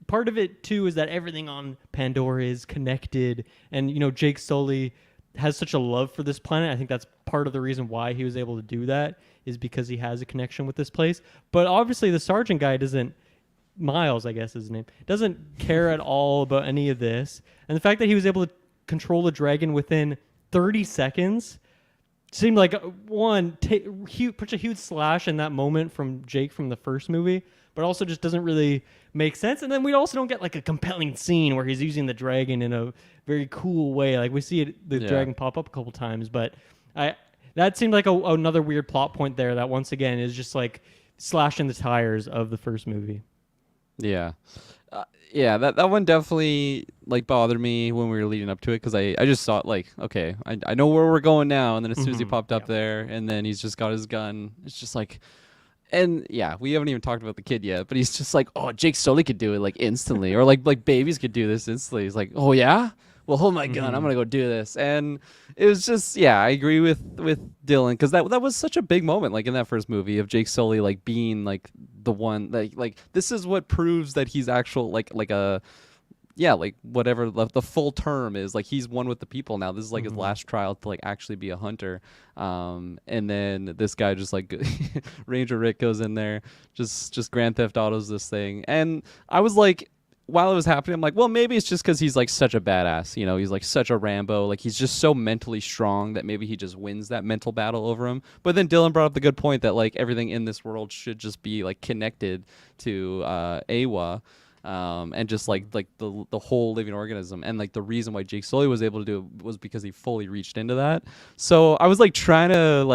part of it too is that everything on Pandora is connected, and Jake Sully has such a love for this planet. I think that's part of the reason why he was able to do that, is because he has a connection with this place. But obviously the sergeant guy doesn't, Miles I guess is his name, doesn't care at all about any of this, and the fact that he was able to control the dragon within 30 seconds seemed like puts a huge slash in that moment from Jake from the first movie, but also just doesn't really make sense. And then we also don't get like a compelling scene where he's using the dragon in a very cool way. Like we see the dragon pop up a couple times, but that seemed like another weird plot point there that once again is just like slashing the tires of the first movie. Yeah. That one definitely bothered me when we were leading up to it, because I just thought okay, I know where we're going now, and then as soon as he popped up there and then he's just got his gun, it's just and yeah, we haven't even talked about the kid yet, but he's just oh, Jake Sully could do it instantly, or like babies could do this instantly. He's like, oh yeah, well, hold my gun, I'm gonna go do this. And it was just, I agree with Dylan, because that was such a big moment in that first movie of Jake Sully being the one this is what proves that he's actual whatever the full term is, he's one with the people now. This is his last trial to actually be a hunter, and then this guy just Ranger Rick goes in there, just Grand Theft Autos this thing. And I was while it was happening, I'm well, maybe it's just because he's such a badass, he's such a Rambo, he's just so mentally strong that maybe he just wins that mental battle over him. But then Dylan brought up the good point that everything in this world should just be connected to Awa, and just the whole living organism. And the reason why Jake Sully was able to do it was because he fully reached into that. So I was trying to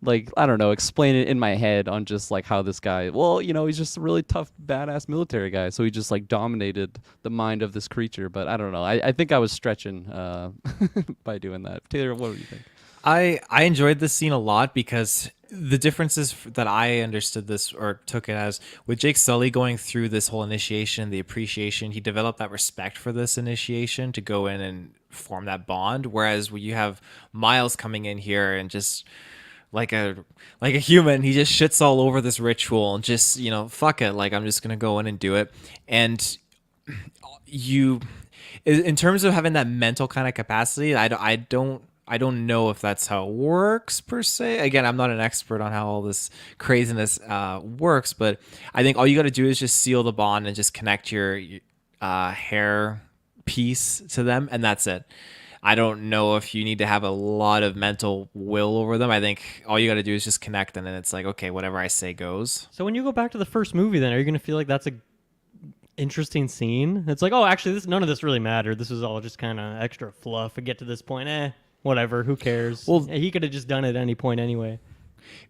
I don't know, explain it in my head on just how this guy, he's just a really tough, badass military guy. So he just dominated the mind of this creature. But I don't know. I think I was stretching by doing that. Taylor, what do you think? I enjoyed this scene a lot because the differences that I understood this or took it as with Jake Sully going through this whole initiation, the appreciation, he developed that respect for this initiation to go in and form that bond. Whereas when you have Miles coming in here and just like a human, he just shits all over this ritual and just, fuck it, like I'm just gonna go in and do it. And you, in terms of having that mental kind of capacity, I don't know if that's how it works per se. Again, I'm not an expert on how all this craziness works, but I think all you got to do is just seal the bond and just connect your hair piece to them, and that's it. I don't know if you need to have a lot of mental will over them. I think all you got to do is just connect, and then it's like, okay, whatever I say goes. So when you go back to the first movie, then are you going to feel like that's a interesting scene? It's like, oh, actually, none of this really mattered. This was all just kind of extra fluff. And get to this point, whatever. Who cares? Well, he could have just done it at any point anyway.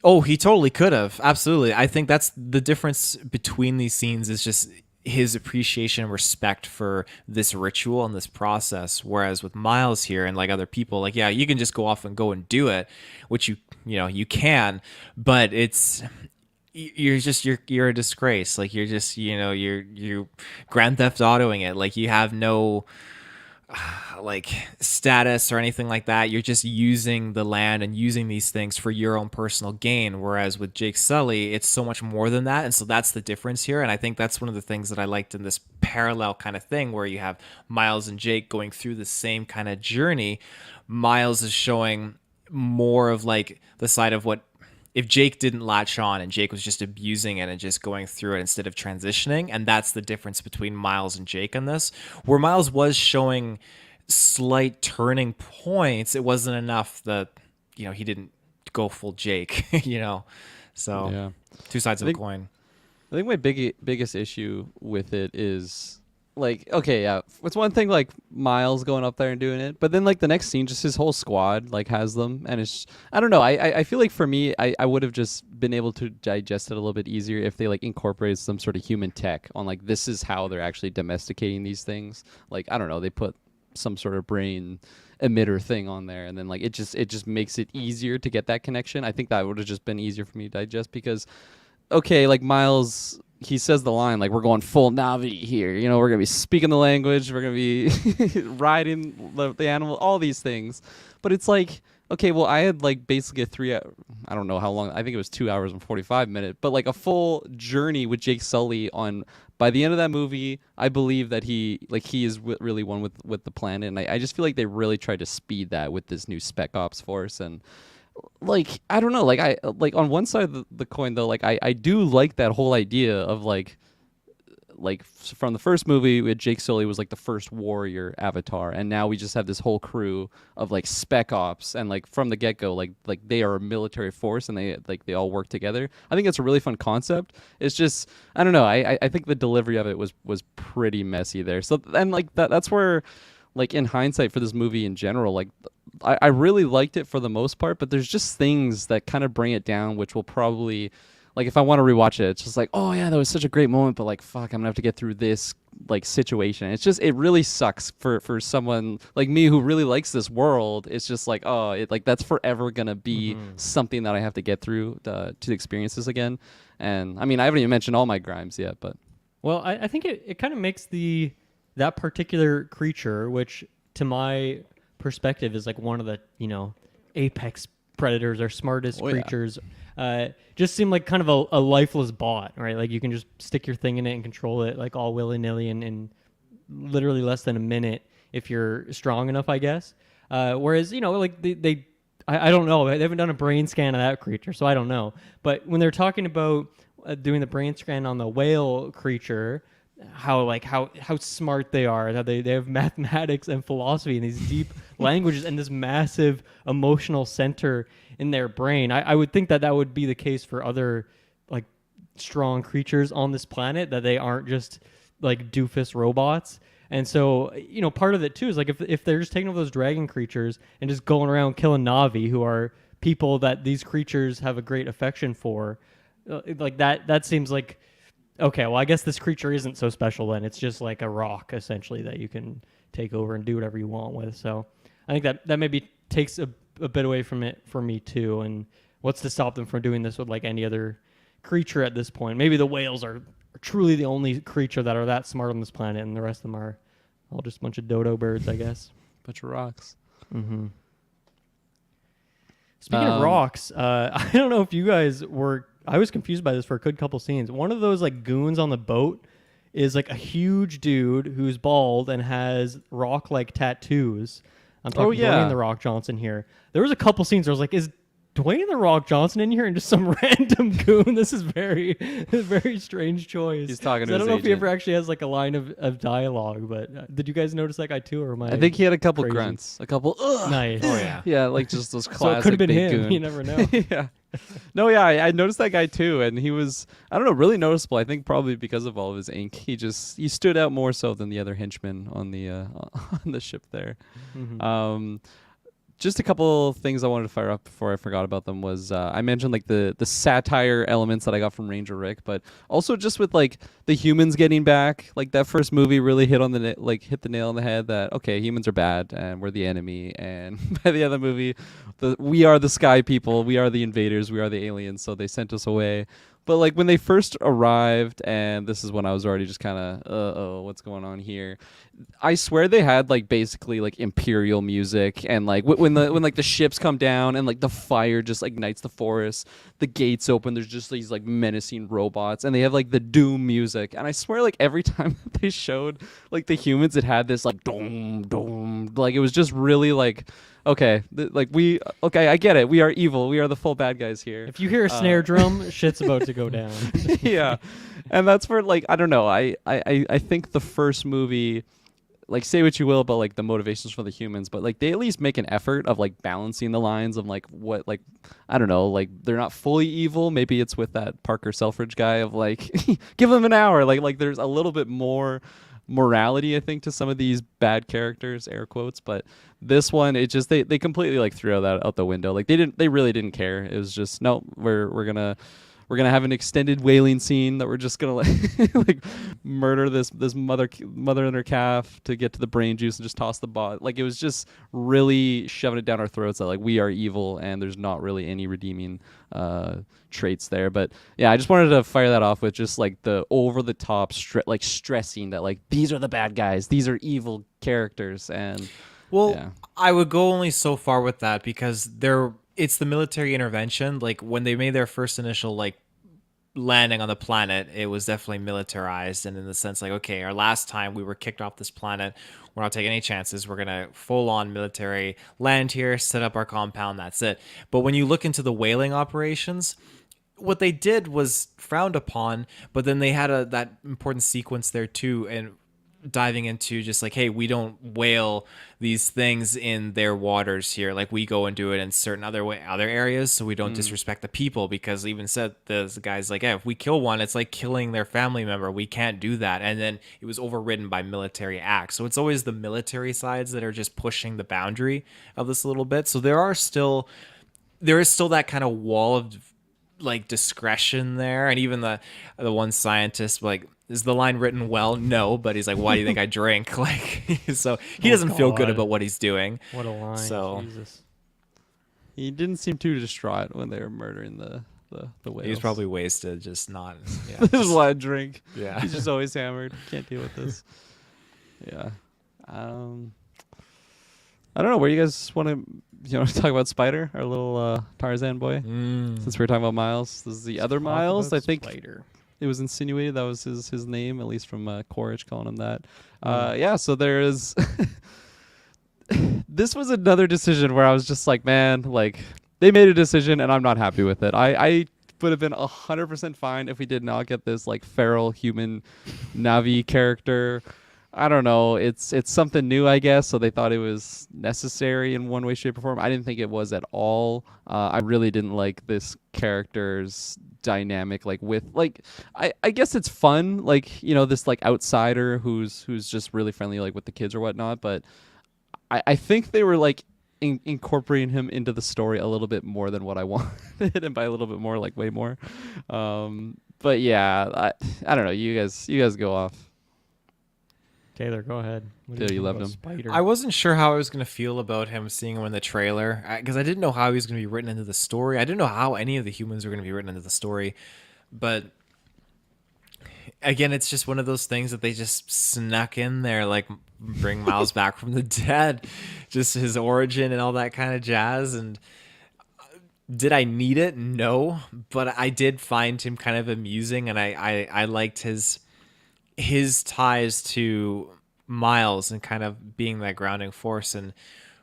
Oh, he totally could have. Absolutely. I think that's the difference between these scenes is just his appreciation and respect for this ritual and this process. Whereas with Miles here and like other people, like, yeah, you can just go off and go and do it, which you can, but you're a disgrace. Like you're just, you're Grand Theft Autoing it. Like you have no like status or anything like that. You're just using the land and using these things for your own personal gain. Whereas with Jake Sully, it's so much more than that. And so that's the difference here. And I think that's one of the things that I liked in this parallel kind of thing where you have Miles and Jake going through the same kind of journey. Miles is showing more of like the side of what if Jake didn't latch on and Jake was just abusing it and just going through it instead of transitioning. And that's the difference between Miles and Jake on this, where Miles was showing slight turning points. It wasn't enough that, he didn't go full Jake, so Yeah. two sides of a coin. I think my biggest issue with it is like, okay, yeah, it's one thing like Miles going up there and doing it, but then like the next scene, just his whole squad like has them, and it's I don't know. I feel like for me, I would have just been able to digest it a little bit easier if they like incorporated some sort of human tech on like this is how they're actually domesticating these things. Like I don't know, they put some sort of brain emitter thing on there, and then like it just makes it easier to get that connection. I think that would have just been easier for me to digest because, okay, like Miles, he says the line like we're going full Navi here. We're gonna be speaking the language. We're gonna be riding the animal. All these things, but it's like okay, well I had like basically I don't know how long. I think it was 2 hours and 45 minutes, but like a full journey with Jake Sully on. By the end of that movie, I believe that he is really one with the planet, and I just feel like they really tried to speed that with this new Spec Ops force and. Like I don't know, like I like on one side of the coin though, like I do like that whole idea of like from the first movie with Jake Sully was like the first warrior avatar, and now we just have this whole crew of like Spec Ops, and like from the get go, like they are a military force and they all work together. I think it's a really fun concept. It's just I don't know, I think the delivery of it was pretty messy there. So and like that's where like in hindsight for this movie in general, like I really liked it for the most part, but there's just things that kind of bring it down, which will probably, like if I want to rewatch it, it's just like, oh yeah, that was such a great moment, but like fuck, I'm gonna have to get through this like situation. It's just it really sucks for someone like me who really likes this world. It's just like oh, it like that's forever gonna be something that I have to get through to experience this again. And I mean, I haven't even mentioned all my grimes yet, but well, I think it kind of makes that particular creature, which to my perspective is like one of the apex predators or smartest creatures, just seem like kind of a lifeless bot, right? Like you can just stick your thing in it and control it like all willy-nilly in literally less than a minute if you're strong enough, I guess. Whereas like I don't know, they haven't done a brain scan of that creature, so I don't know. But when they're talking about doing the brain scan on the whale creature, how smart they are, how they have mathematics and philosophy and these deep languages and this massive emotional center in their brain. I would think that would be the case for other like strong creatures on this planet, that they aren't just like doofus robots. And so, part of it too is like if they're just taking over those dragon creatures and just going around killing Na'vi, who are people that these creatures have a great affection for, like that seems like, okay, well, I guess this creature isn't so special then. It's just like a rock, essentially, that you can take over and do whatever you want with. So I think that maybe takes a bit away from it for me, too. And what's to stop them from doing this with like any other creature at this point? Maybe the whales are truly the only creature that are that smart on this planet, and the rest of them are all just a bunch of dodo birds, I guess. Bunch of rocks. Mm-hmm. Speaking of rocks, I don't know if you guys were. I was confused by this for a good couple scenes. One of those like goons on the boat is like a huge dude who's bald and has rock-like tattoos. I'm talking Dwayne The Rock Johnson here. There was a couple scenes where I was like, is Dwayne The Rock Johnson in here and just some random goon? This is very, very strange choice. He's talking to I his don't know if he agent. ever actually has like a line of dialogue, but did you guys notice that guy too? Or am I think he had a couple crazy? Grunts. A couple, ugh. Nice. Oh yeah. Yeah, like just those So it classic could have been big him. goon. You never know. Yeah. No, yeah, I noticed that guy too, and he was, I don't know, really noticeable. I think probably because of all of his ink. He stood out more so than the other henchmen on the on the ship there. Mm-hmm. Just a couple things I wanted to fire up before I forgot about them was I mentioned like the satire elements that I got from Ranger Rick, but also just with like the humans getting back. Like that first movie really hit the nail on the head that okay, humans are bad and we're the enemy, and by the other movie, we are the sky people, we are the invaders, we are the aliens, so they sent us away. But like when they first arrived, and this is when I was already just kind of, what's going on here? I swear they had like basically like imperial music, and like when like the ships come down and like the fire just like ignites the forest, the gates open. There's just these like menacing robots, and they have like the doom music. And I swear like every time that they showed like the humans, it had this like doom doom, like it was just really like. Okay, I get it. We are evil. We are the full bad guys here. If you hear a snare drum, shit's about to go down. Yeah, and that's for like I don't know. I think the first movie, like say what you will about like the motivations for the humans, but like they at least make an effort of like balancing the lines of like what like I don't know, like they're not fully evil. Maybe it's with that Parker Selfridge guy of like give them an hour. Like there's a little bit more morality I think to some of these bad characters, air quotes, but this one it just they completely like threw that out the window. Like they really didn't care. It was just no, we're gonna have an extended whaling scene that we're just gonna like like murder this mother and her calf to get to the brain juice and just toss the bot. Like it was just really shoving it down our throats that like we are evil and there's not really any redeeming traits there. But yeah, I just wanted to fire that off with just like the over the top stressing that like these are the bad guys, these are evil characters. And well, yeah. I would go only so far with that because it's the military intervention. Like when they made their first initial like landing on the planet, it was definitely militarized, and in the sense like, okay, our last time we were kicked off this planet, we're not taking any chances. We're gonna full on military land here, set up our compound, that's it. But when you look into the whaling operations, what they did was frowned upon, but then they had that important sequence there too, and diving into just like, hey, we don't whale these things in their waters here. Like we go and do it in certain other areas, so we don't disrespect the people. Because even said the guy's like, yeah, if we kill one, it's like killing their family member. We can't do that. And then it was overridden by military acts. So it's always the military sides that are just pushing the boundary of this a little bit. So there is still that kind of wall of like discretion there. And even the one scientist like, is the line written well? No, but he's like, why do you think I drink? Like, so he doesn't feel good about what he's doing. What a line. So Jesus. He didn't seem too distraught when they were murdering the whales. he was probably wasted, just not. Yeah, There's a lot of drink. yeah. He's just always hammered. Can't deal with this. Yeah. I don't know. Where you guys want to talk about Spider, our little Tarzan boy? Since we were talking about Miles, this is the other Miles. I think Spider. it was insinuated that was his name, at least from Quaritch calling him that. Yeah. So there is. This was another decision where I was just like, man, like they made a decision and I'm not happy with it. I would have been 100% fine if we did not get this like feral human Navi character. I don't know. It's something new, I guess. So they thought it was necessary in one way, shape, or form. I didn't think it was at all. I really didn't like this character's dynamic. Like with like, I guess it's fun. Like this like outsider who's just really friendly like with the kids or whatnot. But I think they were like incorporating him into the story a little bit more than what I wanted, and by a little bit more, like way more. But yeah, I don't know. You guys go off. Taylor, go ahead. What do Taylor, you think loved about him. Spider? I wasn't sure how I was going to feel about him seeing him in the trailer because I didn't know how he was going to be written into the story. I didn't know how any of the humans were going to be written into the story. But again, it's just one of those things that they just snuck in there, like bring Miles back from the dead, just his origin and all that kind of jazz. And did I need it? No, but I did find him kind of amusing, and I liked his ties to Miles and kind of being that grounding force, and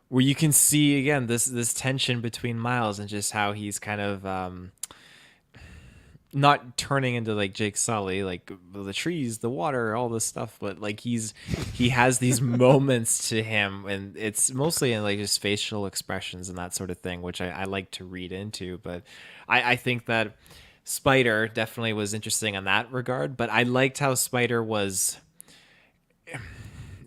where you can see again this tension between Miles and just how he's kind of not turning into like Jake Sully, like the trees, the water, all this stuff, but like he has these moments to him, and it's mostly in like his facial expressions and that sort of thing, which I like to read into. But I think that Spider definitely was interesting in that regard, but I liked how Spider was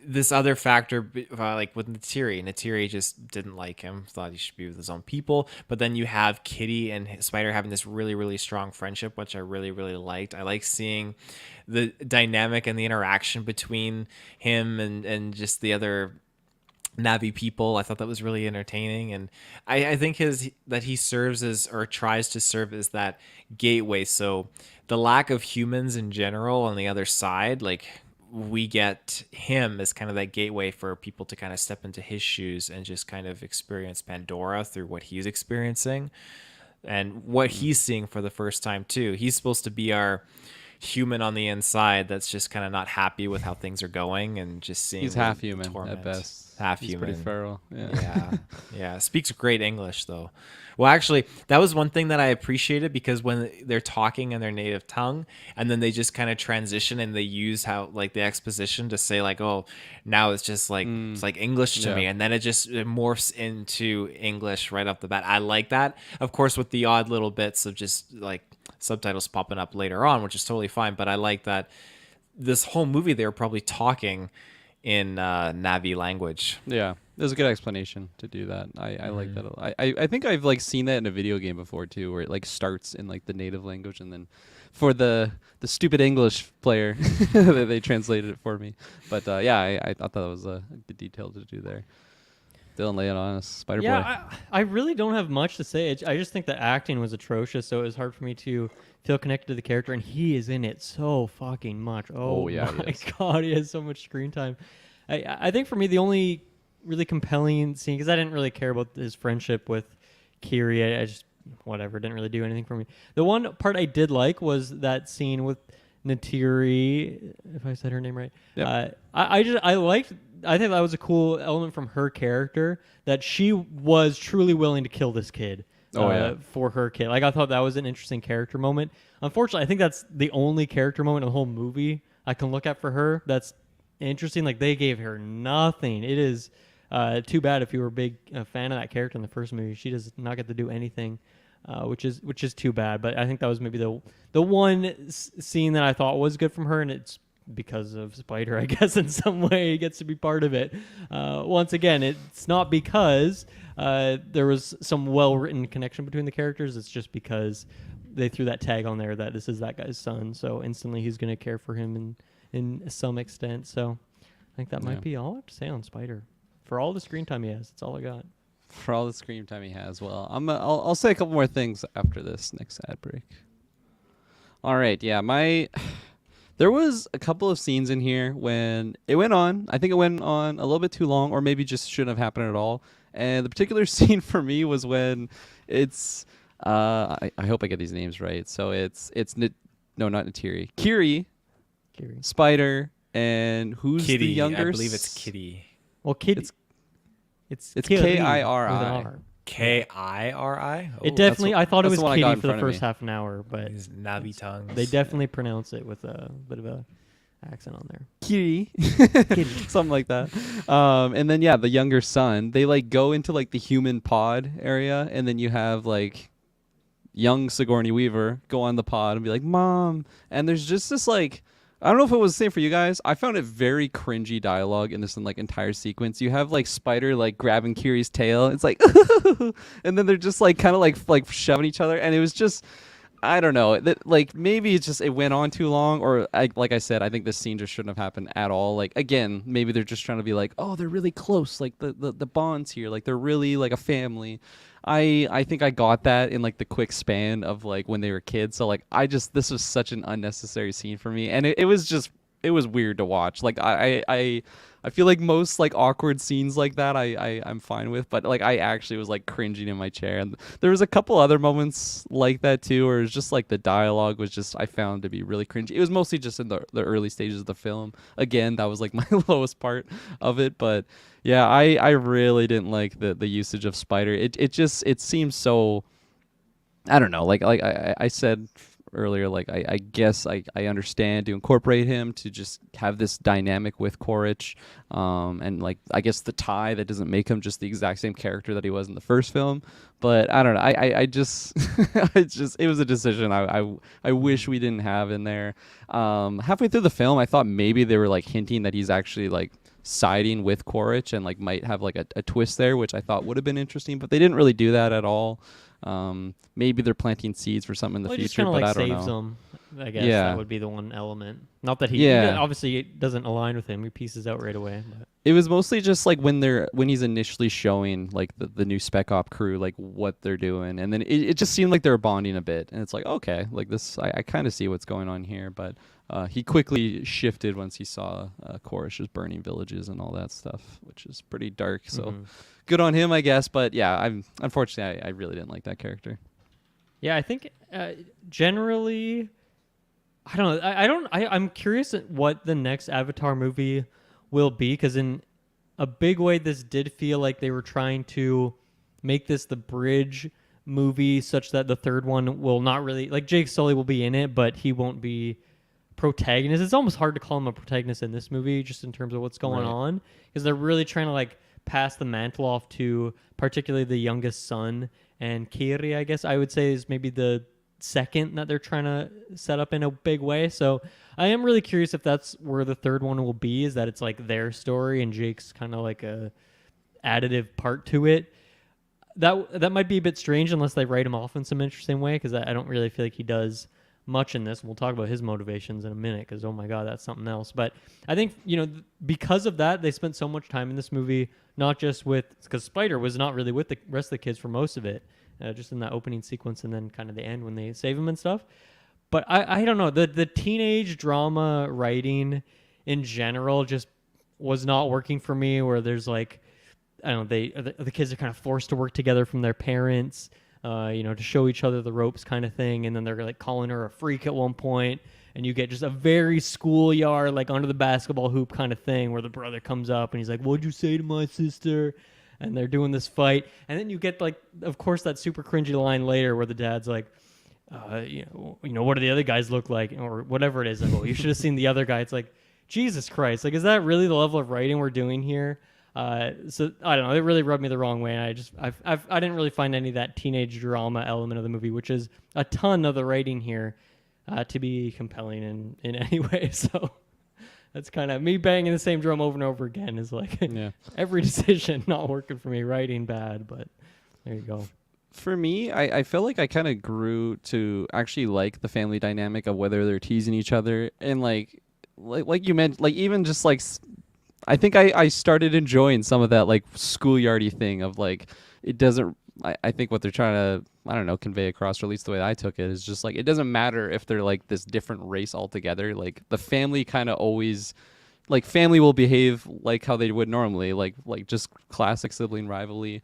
this other factor, like with Natiri. Natiri just didn't like him, thought he should be with his own people. But then you have Kitty and Spider having this really, really strong friendship, which I really, really liked. I like seeing the dynamic and the interaction between him and just the other Navi people. I thought that was really entertaining, and I think that he serves as, or tries to serve as, that gateway. So the lack of humans in general on the other side, like, we get him as kind of that gateway for people to kind of step into his shoes and just kind of experience Pandora through what he's experiencing and what he's seeing for the first time too. He's supposed to be our human on the inside that's just kind of not happy with how things are going and just seeing He's half human at best. Half He's human. pretty feral. Yeah. Yeah. Yeah. Speaks great English though. Well, actually, that was one thing that I appreciated, because when they're talking in their native tongue and then they just kind of transition and they use how, like, the exposition to say like, oh, now it's just like it's like English to me, and then it morphs into English right off the bat. I like that. Of course, with the odd little bits of just like subtitles popping up later on, which is totally fine. But I like that this whole movie they were probably talking in Navi language. Yeah, there's a good explanation to do that. I like that a lot. I think I've like seen that in a video game before too, where it like starts in like the native language, and then for the stupid English player they translated it for me. But yeah, I thought that was a good detail to do there. Dylan, lay it on us, Spider Boy. I really don't have much to say. I just think the acting was atrocious, so it was hard for me to feel connected to the character, and he is in it so fucking much. Oh yeah, my God, he has so much screen time. I think for me, the only really compelling scene, because I didn't really care about his friendship with Kiri, I just, whatever, didn't really do anything for me. The one part I did like was that scene with Natiri, if I said her name right. Yep. I think that was a cool element from her character, that she was truly willing to kill this kid for her kid. Like, I thought that was an interesting character moment. Unfortunately, I think that's the only character moment in the whole movie I can look at for her that's interesting. Like, they gave her nothing. It is too bad. If you were a big fan of that character in the first movie, she does not get to do anything, which is too bad. But I think that was maybe the one scene that I thought was good from her, and it's because of Spider, I guess, in some way he gets to be part of it. Once again, it's not because there was some well-written connection between the characters. It's just because they threw that tag on there that this is that guy's son, so instantly he's going to care for him in some extent. So I think that might be all I have to say on Spider. For all the screen time he has, that's all I got. For all the screen time he has. Well, I'll say a couple more things after this next ad break. All right, yeah, there was a couple of scenes in here when it went on. I think it went on a little bit too long, or maybe just shouldn't have happened at all. And the particular scene for me was when it's I hope I get these names right. So it's not Natiri, Kiri, Spider, and who's Kitty, the younger? I believe it's Kitty. Well, Kitty. It's Kiri. Kiri. It definitely. I thought it was the one I Kitty got in for the front of first me. half an hour, but These Navi tongues. they definitely pronounce it with a bit of a accent on there. Kiri, something like that. And then the younger son. They like go into like the human pod area, and then you have like young Sigourney Weaver go on the pod and be like, "Mom," and there's just this like. I don't know if it was the same for you guys. I found it very cringy dialogue in this like entire sequence. You have like Spider like grabbing Kiri's tail. It's like, and then they're just like kind of like shoving each other, and it was just. I don't know. That like maybe it's just it went on too long, or like I said, I think this scene just shouldn't have happened at all. Like again, maybe they're just trying to be like, oh, they're really close, like the bonds here, like they're really like a family. I think I got that in like the quick span of like when they were kids. So like this was such an unnecessary scene for me, and it was just it was weird to watch. Like I feel like most like awkward scenes like that I'm fine with, but like I actually was like cringing in my chair. And there was a couple other moments like that too, where it's just like the dialogue was just I found to be really cringy. It was mostly just in the early stages of the film. Again, that was like my lowest part of it, but yeah, I really didn't like the usage of Spider. It seems so I don't know. Like I said earlier, like I guess I understand to incorporate him to just have this dynamic with Quaritch, and like I guess the tie that doesn't make him just the exact same character that he was in the first film. But I don't know. I just it was a decision I wish we didn't have in there. Halfway through the film, I thought maybe they were like hinting that he's actually like siding with Quaritch and like might have like a twist there, which I thought would have been interesting, but they didn't really do that at all. Maybe they're planting seeds for something in the Well, he just future, kind of but like I don't saves know. him. I guess Yeah. that would be the one element. Not that Yeah. obviously it doesn't align with him. He pieces out right away. But. It was mostly just like when he's initially showing like the new Spec Op crew like what they're doing, and then it just seemed like they were bonding a bit, and it's like okay, like this I kind of see what's going on here, but he quickly shifted once he saw Quaritch just burning villages and all that stuff, which is pretty dark. So good on him, I guess. But yeah, unfortunately I really didn't like that character. Yeah, I think generally, I don't know. I'm curious at what the next Avatar movie will be, because in a big way, this did feel like they were trying to make this the bridge movie, such that the third one will not really like Jake Sully will be in it, but he won't be protagonist. It's almost hard to call him a protagonist in this movie, just in terms of what's going on, because they're really trying to like pass the mantle off to particularly the youngest son. And Kiri, I guess I would say, is maybe the second that they're trying to set up in a big way. So I am really curious if that's where the third one will be, is that it's like their story and Jake's kind of like a additive part to it. That might be a bit strange unless they write him off in some interesting way, because I don't really feel like he does much in this. We'll talk about his motivations in a minute, because oh my god, that's something else. But I think because of that, they spent so much time in this movie, not just because Spider was not really with the rest of the kids for most of it, just in that opening sequence and then kind of the end when they save him and stuff. But I don't know, the teenage drama writing in general just was not working for me, where there's like, I don't know, the kids are kind of forced to work together from their parents, to show each other the ropes kind of thing. And then they're like calling her a freak at one point, and you get just a very schoolyard, like under the basketball hoop kind of thing, where the brother comes up and he's like, "What'd you say to my sister?" And they're doing this fight. And then you get like, of course, that super cringy line later where the dad's like, what do the other guys look like? Or whatever it is. Like, well, you should have seen the other guy. It's like, Jesus Christ. Like, is that really the level of writing we're doing here? So I don't know. It really rubbed me the wrong way. And I didn't really find any of that teenage drama element of the movie, which is a ton of the writing here, to be compelling in any way. So that's kind of me banging the same drum over and over again. Is like every decision not working for me. Writing bad, but there you go. For me, I feel like I kind of grew to actually like the family dynamic of whether they're teasing each other, and like you meant, like even just like I think I started enjoying some of that like schoolyardy thing of like it doesn't. I think what they're trying to, I don't know, convey across, or at least the way I took it, is just like it doesn't matter if they're like this different race altogether. Like the family kind of always, like family will behave like how they would normally, like just classic sibling rivalry,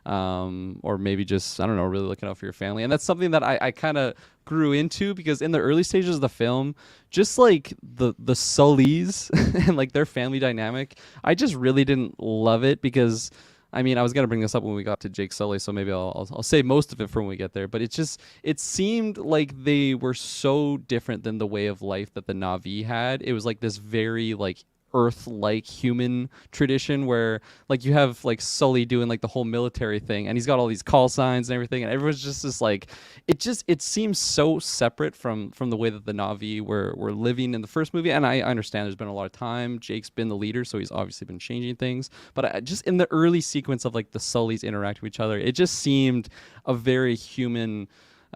or maybe just, I don't know, really looking out for your family. And that's something that I kind of grew into, because in the early stages of the film, just like the Sullys and like their family dynamic, I just really didn't love it, because I mean, I was gonna bring this up when we got to Jake Sully, so maybe I'll save most of it for when we get there. But it seemed like they were so different than the way of life that the Na'vi had. It was like this very like Earth-like human tradition where like you have like Sully doing like the whole military thing, and he's got all these call signs and everything, and everyone's just like it seems so separate from the way that the Na'vi were living in the first movie. And I understand there's been a lot of time. Jake's been the leader, so he's obviously been changing things, but just in the early sequence of like the Sullys interacting with each other, it just seemed a very human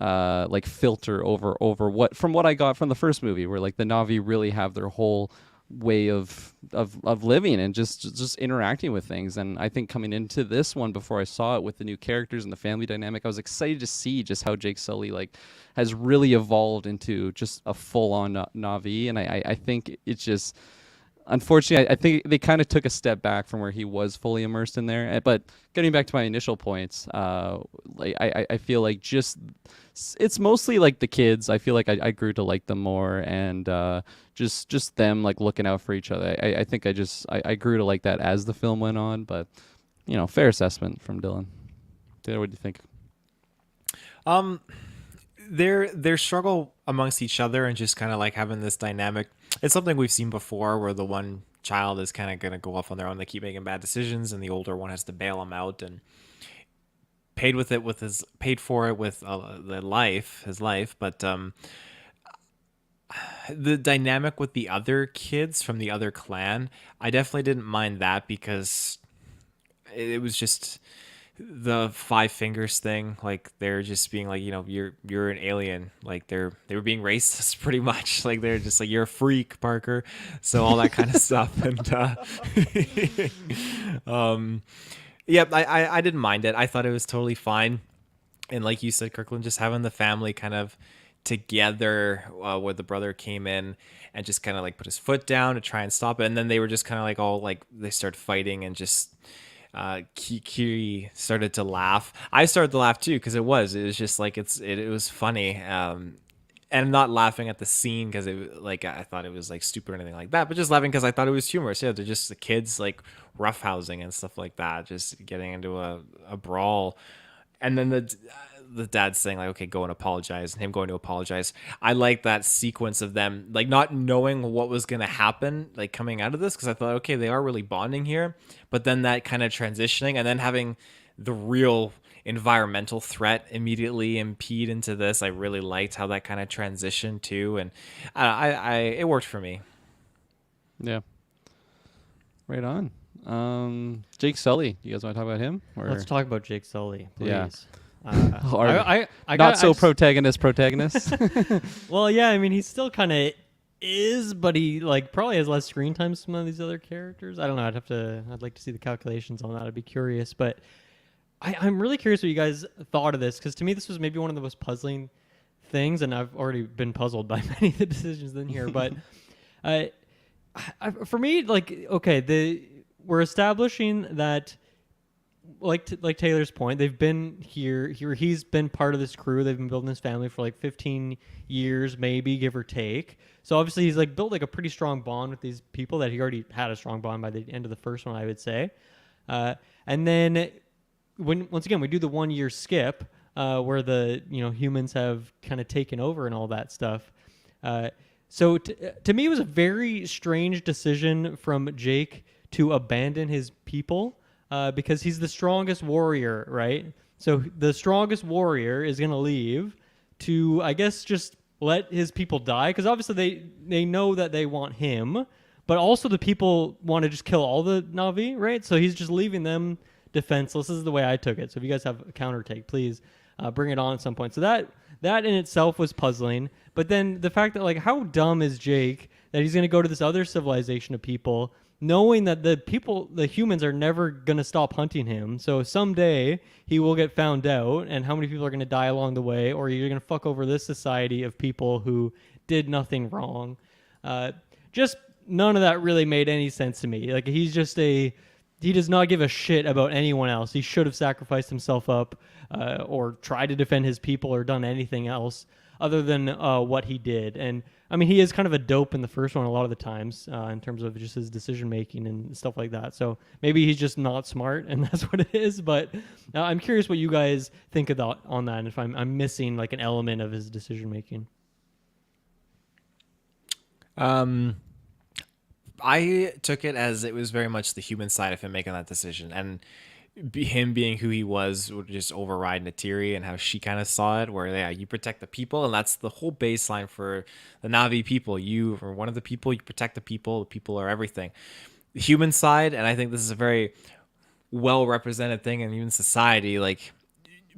like filter over what from what I got from the first movie, where like the Na'vi really have their whole way of living and just interacting with things. And I think coming into this one, before I saw it with the new characters and the family dynamic, I was excited to see just how Jake Sully like has really evolved into just a full-on Na'vi. And I think it's just, unfortunately, I think they kind of took a step back from where he was fully immersed in there. But getting back to my initial points, like I feel like just it's mostly like the kids. I feel like I grew to like them more, and just them like looking out for each other. I think I grew to like that as the film went on. But fair assessment from Dylan. Taylor, what do you think? Their struggle amongst each other and just kind of like having this dynamic. It's something we've seen before, where the one child is kind of going to go off on their own. They keep making bad decisions, and the older one has to bail them out, and paid for it with his life. But the dynamic with the other kids from the other clan, I definitely didn't mind that, because it was just the five fingers thing. Like, they're just being like, you're an alien. Like, they were being racist pretty much. Like, they're just like, you're a freak, Parker. So all that kind of stuff. And yeah, I didn't mind it. I thought it was totally fine. And like you said, Kirkland, just having the family kind of together, where the brother came in and just kind of like put his foot down to try and stop it. And then they were just kind of like all like, they started fighting, and just Kiri started to laugh. I started to laugh too, because it was just like it was funny. And I'm not laughing at the scene because I thought it was like stupid or anything like that, but just laughing because I thought it was humorous. Yeah, they're just the kids like roughhousing and stuff like that, just getting into a brawl, and then the dad saying like, okay, go and apologize, and him going to apologize. I like that sequence of them like not knowing what was going to happen like coming out of this, because I thought, okay, they are really bonding here, but then that kind of transitioning, and then having the real environmental threat immediately impede into this. I really liked how that kind of transitioned too, and it worked for me. Yeah, right on. Jake Sully, you guys want to talk about him? Or? Let's talk about Jake Sully, please. Yeah. I not so protagonist. Well, yeah, I mean, he still kind of is, but he like probably has less screen time than some of these other characters. I don't know. I'd like to see the calculations on that. I'd be curious, but I'm really curious what you guys thought of this, because to me this was maybe one of the most puzzling things, and I've already been puzzled by many of the decisions in here. But for me, like, okay, we're establishing that, like Taylor's point, they've been here. He's been part of this crew. They've been building this family for like 15 years, maybe, give or take. So obviously he's like built like a pretty strong bond with these people that he already had a strong bond by the end of the first one, I would say. And then once again we do the 1 year skip where the humans have kind of taken over and all that stuff. So to me, it was a very strange decision from Jake to abandon his people. Because he's the strongest warrior, right? So the strongest warrior is going to leave to, I guess, just let his people die. Because obviously they know that they want him, but also the people want to just kill all the Na'vi, right? So he's just leaving them defenseless. This is the way I took it. So if you guys have a counter take, please bring it on at some point. So that in itself was puzzling. But then the fact that, like, how dumb is Jake that he's going to go to this other civilization of people, knowing that the humans are never going to stop hunting him. So someday he will get found out, and how many people are going to die along the way, or you're going to fuck over this society of people who did nothing wrong. Just none of that really made any sense to me. Like, he does not give a shit about anyone else. He should have sacrificed himself up or tried to defend his people or done anything else other than what he did. And I mean, he is kind of a dope in the first one a lot of the times in terms of just his decision making and stuff like that. So maybe he's just not smart, and that's what it is. But I'm curious what you guys think about on that, and if I'm missing like an element of his decision making. I took it as it was very much the human side of him making that decision, and him being who he was would just override Natiri and how she kind of saw it, where you protect the people, and that's the whole baseline for the Na'vi people. You are one of the people, you protect the people are everything. The human side, and I think this is a very well represented thing in human society, like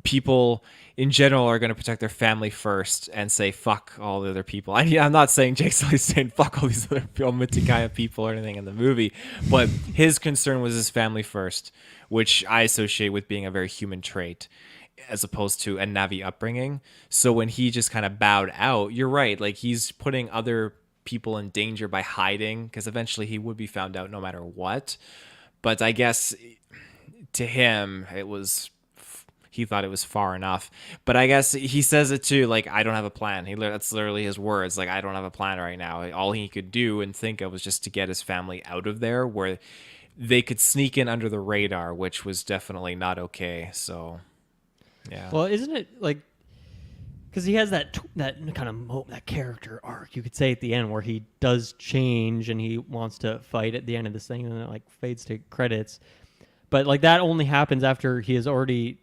people in general are going to protect their family first and say fuck all the other people. I'm not saying Jake Sully's saying fuck all these other Omaticaya people or anything in the movie, but his concern was his family first, which I associate with being a very human trait as opposed to a Navi upbringing. So when he just kind of bowed out, you're right, like he's putting other people in danger by hiding, because eventually he would be found out no matter what. But I guess to him, he thought it was far enough. But I guess he says it too, like, I don't have a plan. That's literally his words, like, I don't have a plan right now. All he could do and think of was just to get his family out of there where they could sneak in under the radar, which was definitely not okay. So, yeah. Well, isn't it like, because he has that kind of that character arc, you could say, at the end where he does change and he wants to fight at the end of this thing, and then it like fades to credits. But like that only happens after he has already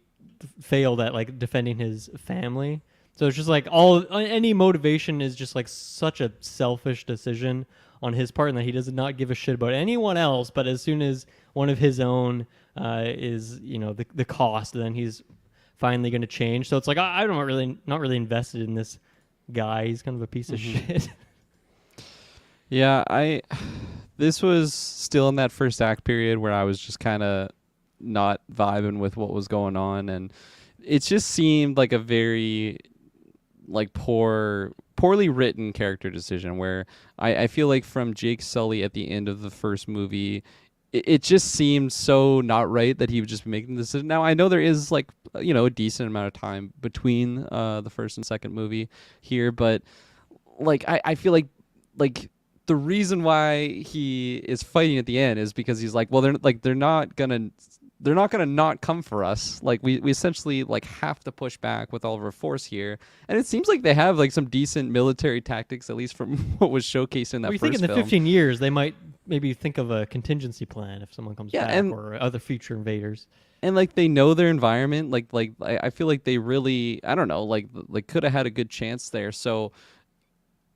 failed at like defending his family. So it's just like any motivation is just like such a selfish decision on his part, and that he does not give a shit about anyone else. But as soon as one of his own is, you know, the cost, then he's finally going to change. So it's like I'm not really invested in this guy. He's kind of a piece of shit. Yeah, this was still in that first act period where I was just kind of not vibing with what was going on, and it just seemed like a very like poorly written character decision where I feel like from Jake Sully at the end of the first movie, it just seemed so not right that he would just be making the decision. Now, I know there is like, you know, a decent amount of time between the first and second movie here, but like I feel like the reason why he is fighting at the end is because he's like, well, they're not gonna not come for us. Like we essentially like have to push back with all of our force here, and it seems like they have like some decent military tactics, at least from what was showcased in that You first think in the film. 15 years they might maybe think of a contingency plan if someone comes back, and or other future invaders. And like they know their environment. Like I feel like they really, I don't know, like could have had a good chance there. So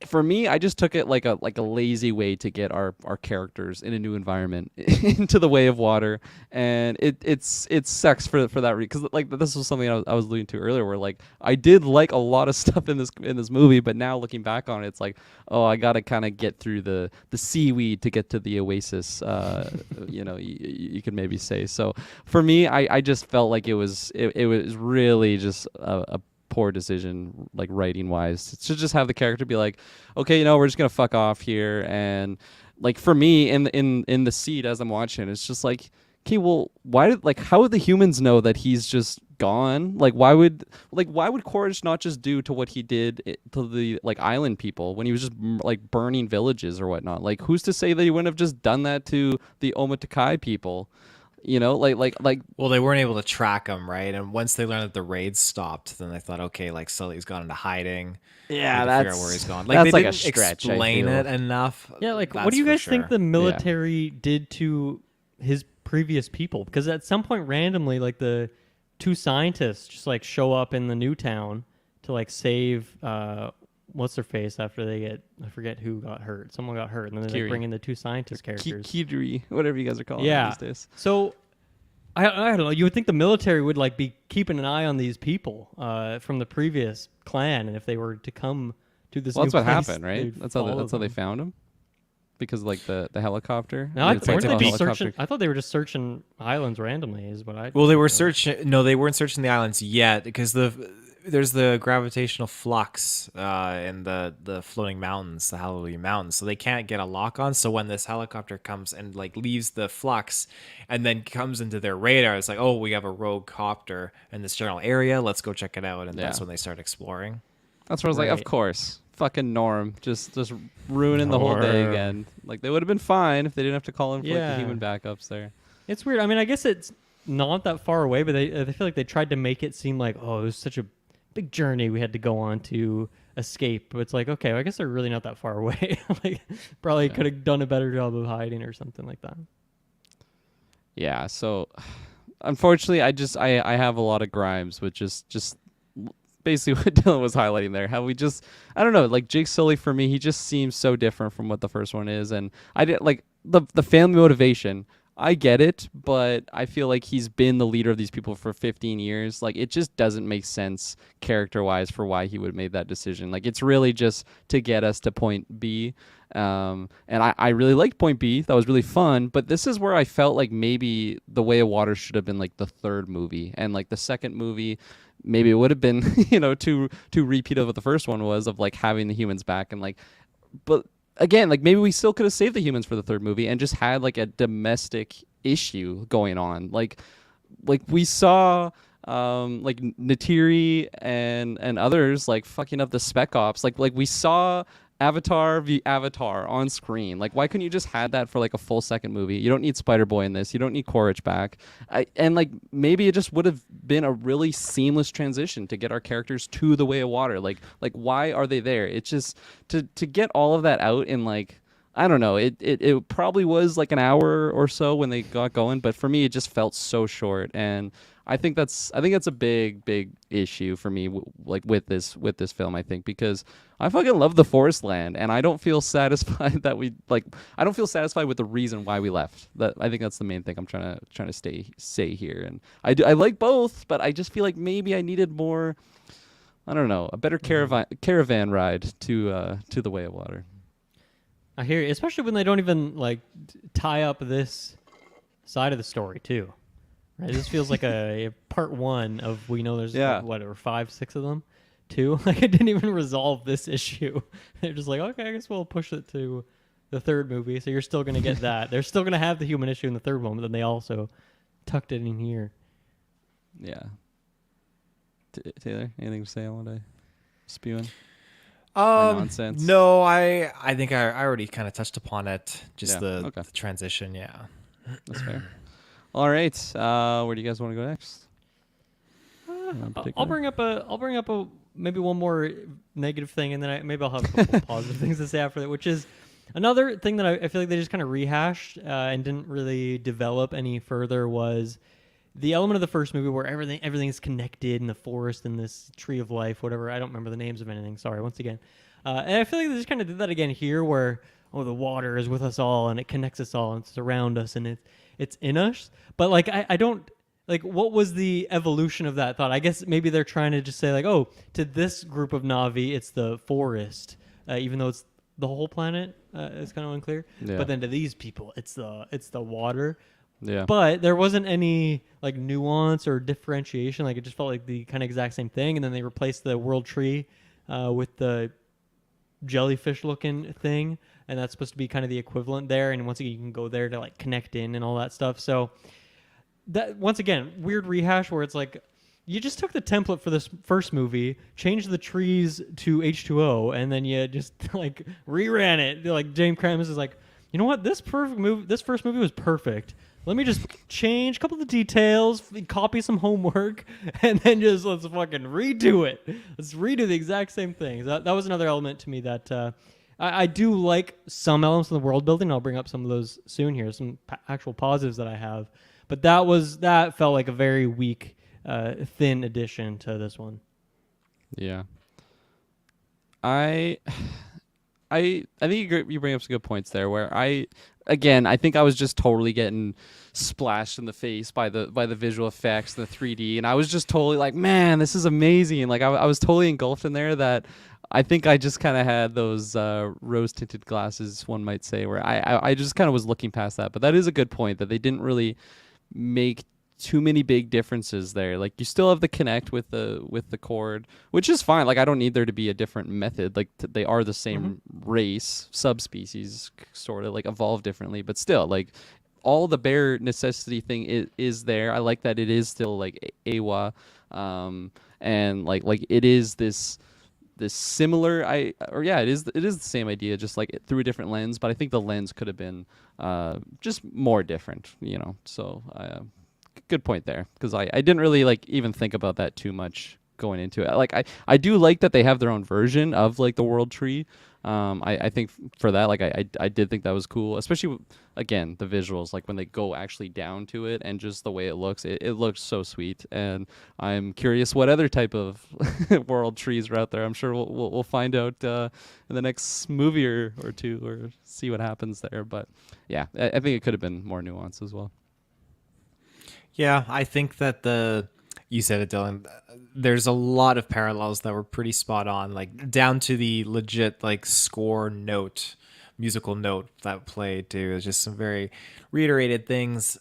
for me, I just took it like a lazy way to get our characters in a new environment into the way of water, and it sucks for that reason, because like this was something I was alluding to earlier, where like I did like a lot of stuff in this movie, but now looking back on it, it's like, oh, I gotta kind of get through the seaweed to get to the oasis. You know, you could maybe say. So for me, I just felt like it was really just a poor decision, like writing wise, to just have the character be like, okay, you know, we're just gonna fuck off here. And like for me in the seat as I'm watching, it's just like, okay, well, how would the humans know that he's just gone? Like why would Quaritch not just do to what he did to the like island people when he was just like burning villages or whatnot? Like who's to say that he wouldn't have just done that to the Omaticaya people? You know, like. Well, they weren't able to track him, right? And once they learned that the raids stopped, then they thought, okay, like Sully's gone into hiding. Yeah, figure out where he's gone. Like that's they like didn't a stretch, explain it enough. Yeah, like what that's do you for guys think sure. the military did to his previous people? Because at some point randomly, like the two scientists just like show up in the new town to like save what's their face after they get, I forget who got hurt. Someone got hurt, and then they Kiri. like, bring in the two scientist characters. Kidri, whatever you guys are calling it Yeah. these days. So I don't know. You would think the military would like be keeping an eye on these people from the previous clan, and if they were to come to this, Well, new that's what place, happened, right? they'd That's how follow they them. found him, because like the helicopter. No, It's like weren't the they just helicopter- searching? I thought they were just searching islands randomly. Is what I. Well, they were thought. searching. No, they weren't searching the islands yet, because there's the gravitational flux in the floating mountains, the Hallelujah Mountains. So they can't get a lock on. So when this helicopter comes and like leaves the flux and then comes into their radar, it's like, oh, we have a rogue copter in this general area. Let's go check it out. And that's Yeah. when they start exploring. That's where I was like, of Right. course, fucking Norm, just ruining the whole day Norm. again. Like they would have been fine if they didn't have to call in for like Yeah. the human backups there. It's weird. I mean, I guess it's not that far away, but they feel like they tried to make it seem like, oh, it was such a big journey we had to go on to escape. But it's like, okay, well, I guess they're really not that far away. Like probably could have done a better job of hiding or something like that. Yeah, so unfortunately, I have a lot of grimes with just basically what Dylan was highlighting there. How we just, I don't know, like Jake Sully for me, he just seems so different from what the first one is, and I did like the family motivation. I get it, but I feel like he's been the leader of these people for 15 years. Like, it just doesn't make sense character-wise for why he would have made that decision. Like, it's really just to get us to point B. And I really liked Point B. That was really fun. But this is where I felt like maybe The Way of Water should have been like the third movie, and like the second movie, maybe it would have been to repeat of what the first one was, of like having the humans back and like, but again, like maybe we still could have saved the humans for the third movie and just had like a domestic issue going on. Like we saw like Natiri and others like fucking up the spec ops. Like we saw Avatar v Avatar on screen. Like, why couldn't you just had that for like a full second movie? You don't need Spider Boy in this. You don't need Quaritch back. And like maybe it just would have been a really seamless transition to get our characters to the Way of Water. Like why are they there? It's just to get all of that out in like, I don't know. It probably was like an hour or so when they got going, but for me it just felt so short. And I think that's a big issue for me, like with this film. I think because I fucking love the forest land, and I don't feel satisfied that I don't feel satisfied with the reason why we left. That I think that's the main thing I'm trying to say here. And I like both, but I just feel like maybe I needed more. I don't know, a better caravan ride to the Way of Water. I hear you, especially when they don't even like tie up this side of the story too. Right, this feels like a part one of, we know there's like, what, or 5, 6 of them, 2. Like it didn't even resolve this issue. They're just like, okay, I guess we'll push it to the third movie. So you're still gonna get that. They're still gonna have the human issue in the third one, but then they also tucked it in here. Yeah. Taylor, anything to say on what I spewing? Nonsense. No, I think I already kind of touched upon it. Just okay. the transition. Yeah, that's fair. All right, where do you guys want to go next? I'll bring up a maybe one more negative thing, and then maybe I'll have a couple positive things to say after that, which is another thing that I feel like they just kind of rehashed and didn't really develop any further, was the element of the first movie where everything's connected in the forest and this tree of life, whatever. I don't remember the names of anything. Sorry, once again. And I feel like they just kind of did that again here, where the water is with us all and it connects us all and it's around us and it's in us. But like I don't like, what was the evolution of that thought? I guess maybe they're trying to just say like, oh, to this group of Na'vi it's the forest, even though it's the whole planet. It's kind of unclear. Yeah. But then to these people it's the water. Yeah. But there wasn't any like nuance or differentiation. Like it just felt like the kind of exact same thing. And then they replaced the world tree with the jellyfish looking thing, and that's supposed to be kind of the equivalent there. And once again, you can go there to like connect in and all that stuff. So that, once again, weird rehash where it's like you just took the template for this first movie, changed the trees to H2O, and then you just like reran it. Like James Kramus is like, you know what, this first movie was perfect. Let me just change a couple of the details, copy some homework, and then just let's fucking redo it. Let's redo the exact same things. That was another element to me that I do like some elements of the world building. I'll bring up some of those soon here, some actual positives that I have. But that felt like a very weak, thin addition to this one. Yeah. I think you bring up some good points there, where I think I was just totally getting splashed in the face by the visual effects, the 3D, and I was just totally like, man, this is amazing. Like I was totally engulfed in there, that I think I just kind of had those rose tinted glasses, one might say, where I just kind of was looking past that. But that is a good point, that they didn't really make too many big differences there. Like you still have the connect with the cord, which is fine. Like I don't need there to be a different method. Like they are the same race, subspecies, sort of like evolved differently, but still like all the bare necessity thing is there. I like that it is still like Awa, and like it is this similar it is the same idea, just like through a different lens. But I think the lens could have been just more different, So good point there, because I didn't really like even think about that too much going into it. Like I do like that they have their own version of like the world tree. I think for that, like I did think that was cool, especially again the visuals, like when they go actually down to it and just the way it looks. It looks so sweet, and I'm curious what other type of world trees are out there. I'm sure we'll find out in the next movie or two, or see what happens there. But yeah, I think it could have been more nuanced as well. Yeah, I think that you said it, Dylan. There's a lot of parallels that were pretty spot on, like down to the legit like score note, musical note that played too. It's just some very reiterated things.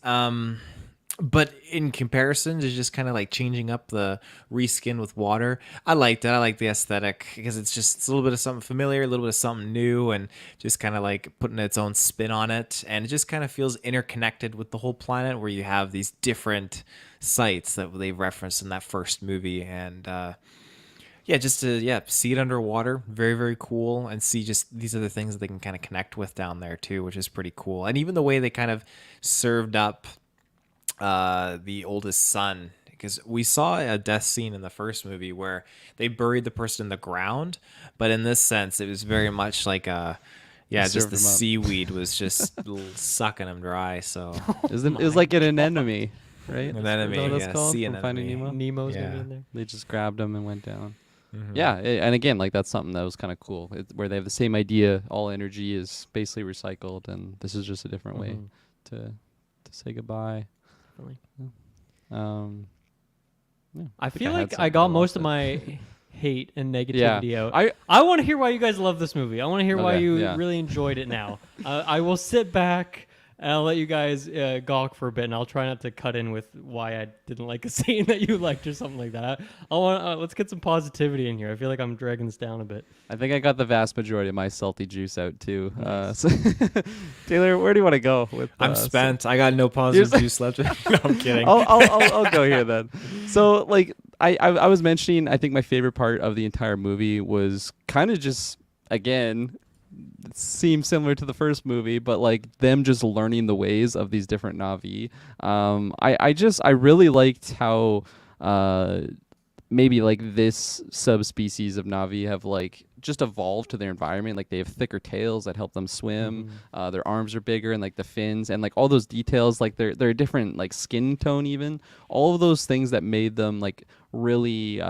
But in comparison to just kind of like changing up the reskin with water, I liked it. I like the aesthetic because it's a little bit of something familiar, a little bit of something new, and just kind of like putting its own spin on it. And it just kind of feels interconnected with the whole planet, where you have these different sites that they referenced in that first movie. And just to see it underwater, very, very cool, and see just these other things that they can kind of connect with down there too, which is pretty cool. And even the way they kind of served up the oldest son, because we saw a death scene in the first movie where they buried the person in the ground, but in this sense it was very much like just the seaweed was just sucking him dry. So it was like an anemone, right? An anemone, is that what it's called? sea From Finding anemone. Nemo? Nemo's gonna be in there. They just grabbed him and went down. Mhm. Yeah, and again, like that's something that was kind of cool, where they have the same idea. All energy is basically recycled, and this is just a different way to say goodbye. Definitely. I feel had like something I got lost most it. of my hate and negativity out. I I want to hear why you guys love this movie. I want to hear why Okay, you yeah. really enjoyed it now. I will sit back and I'll let you guys gawk for a bit, and I'll try not to cut in with why I didn't like a scene that you liked or something like that. Let's get some positivity in here. I feel like I'm dragging this down a bit. I think I got the vast majority of my salty juice out too. So Taylor, where do you want to go with? I'm spent. I got no positive juice left. No, I'm kidding. I'll go here then. So like I was mentioning, I think my favorite part of the entire movie was kind of just, again, it seems similar to the first movie, but like them just learning the ways of these different Na'vi. I really liked how maybe like this subspecies of Na'vi have like just evolved to their environment. Like they have thicker tails that help them swim. Their arms are bigger, and like the fins and like all those details, like they're different, like skin tone, even all of those things that made them like really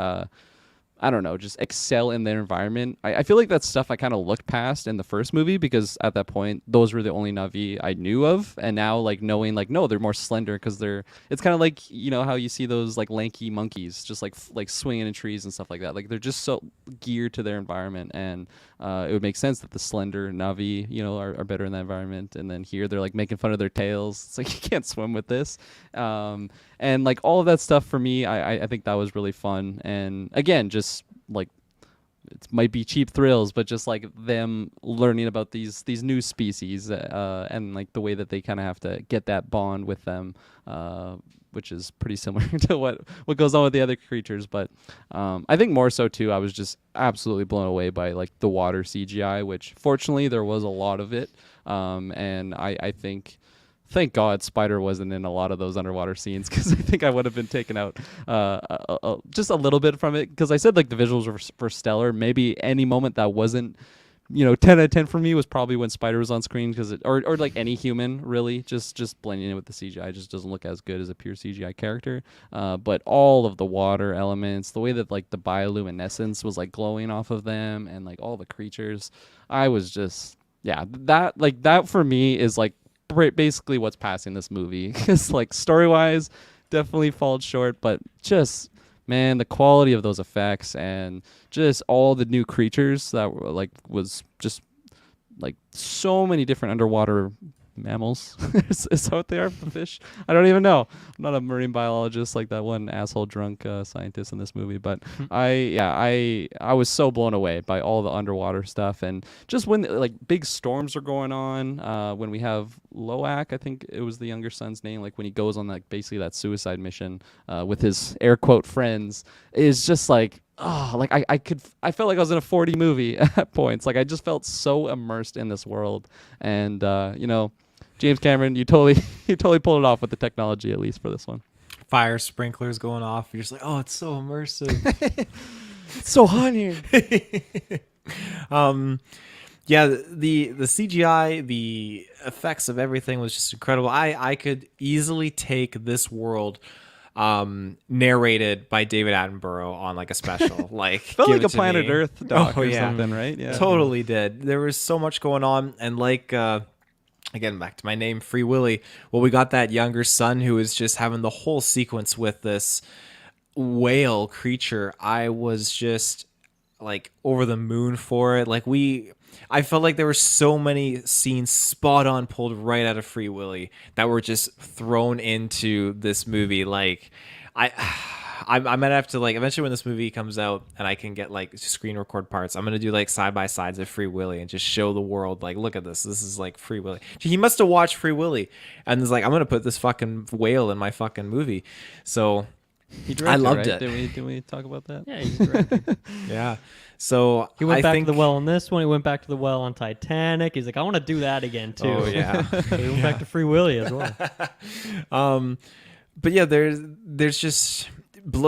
I don't know, just excel in their environment. I feel like that's stuff I kind of looked past in the first movie, because at that point, those were the only Na'vi I knew of. And now, like, knowing, like, no, they're more slender because it's kind of like, you know, how you see those, like, lanky monkeys just, like swinging in trees and stuff like that. Like, they're just so geared to their environment. And it would make sense that the slender Na'vi, you know, are better in that environment. And then here, they're, like, making fun of their tails. It's like, you can't swim with this. And like all of that stuff for me, I think that was really fun. And again, just like it might be cheap thrills, but just like them learning about these new species and like the way that they kind of have to get that bond with them, which is pretty similar to what goes on with the other creatures. But I think more so too, I was just absolutely blown away by like the water CGI, which fortunately there was a lot of it. And I think, thank God Spider wasn't in a lot of those underwater scenes, because I think I would have been taken out just a little bit from it, because I said like the visuals were stellar. Maybe any moment that wasn't, you know, 10 out of 10 for me was probably when Spider was on screen, because or like any human really, just blending in with the CGI just doesn't look as good as a pure CGI character. But all of the water elements, the way that like the bioluminescence was like glowing off of them, and like all the creatures, I was just, yeah, that for me is like basically what's passing this movie. Because like story-wise definitely falls short, but just, man, the quality of those effects and just all the new creatures that were like, was just like so many different underwater mammals. Is that what they are for fish? I don't even know. I'm not a marine biologist like that one asshole drunk scientist in this movie, but I was so blown away by all the underwater stuff. And just when like big storms are going on, when we have Loak, I think it was the younger son's name, like when he goes on like basically that suicide mission with his air quote friends, is just like, oh, like I felt like I was in a 4D movie at points. Like I just felt so immersed in this world. And you know, James Cameron, you totally pulled it off with the technology, at least for this one. fire sprinklers going off. You're just like, oh, it's so immersive. It's so hot here. Yeah, the CGI, the effects of everything was just incredible. I could easily take this world narrated by David Attenborough on like a special. Like Felt give like it a to Planet me. Earth doc Oh, or yeah. something, right? Yeah. Totally did. There was so much going on, and like again, back to my name, Free Willy. Well, we got that younger son who is just having the whole sequence with this whale creature. I was just like over the moon for it. I felt like there were so many scenes spot on pulled right out of Free Willy that were just thrown into this movie. Like I I might have to like eventually when this movie comes out and I can get like screen record parts, I'm gonna do like side by sides of Free Willy and just show the world like, look at this. This is like Free Willy. He must have watched Free Willy and is like, I'm gonna put this fucking whale in my fucking movie. So He directed, I loved right? it. Did we talk about that? Yeah, he's directed. Yeah. So He went I back think to the well on this one. He went back to the well on Titanic. He's like, I want to do that again too. Oh yeah. So he went back to Free Willy as well. But yeah, there's just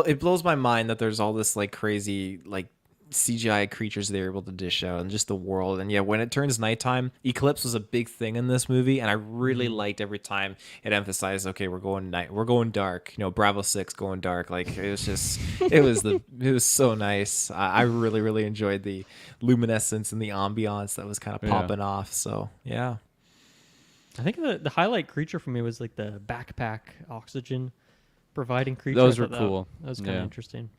it blows my mind that there's all this like crazy like CGI creatures they're able to dish out and just the world. And yeah, when it turns nighttime, eclipse was a big thing in this movie, and I really liked every time it emphasized, okay, we're going dark. You know, Bravo 6 going dark. Like it was just it was so nice. I really really enjoyed the luminescence and the ambiance that was kind of popping off. So yeah. I think the highlight creature for me was like the backpack oxygen providing creature. Those I were thought cool. That was kind of Yeah. interesting.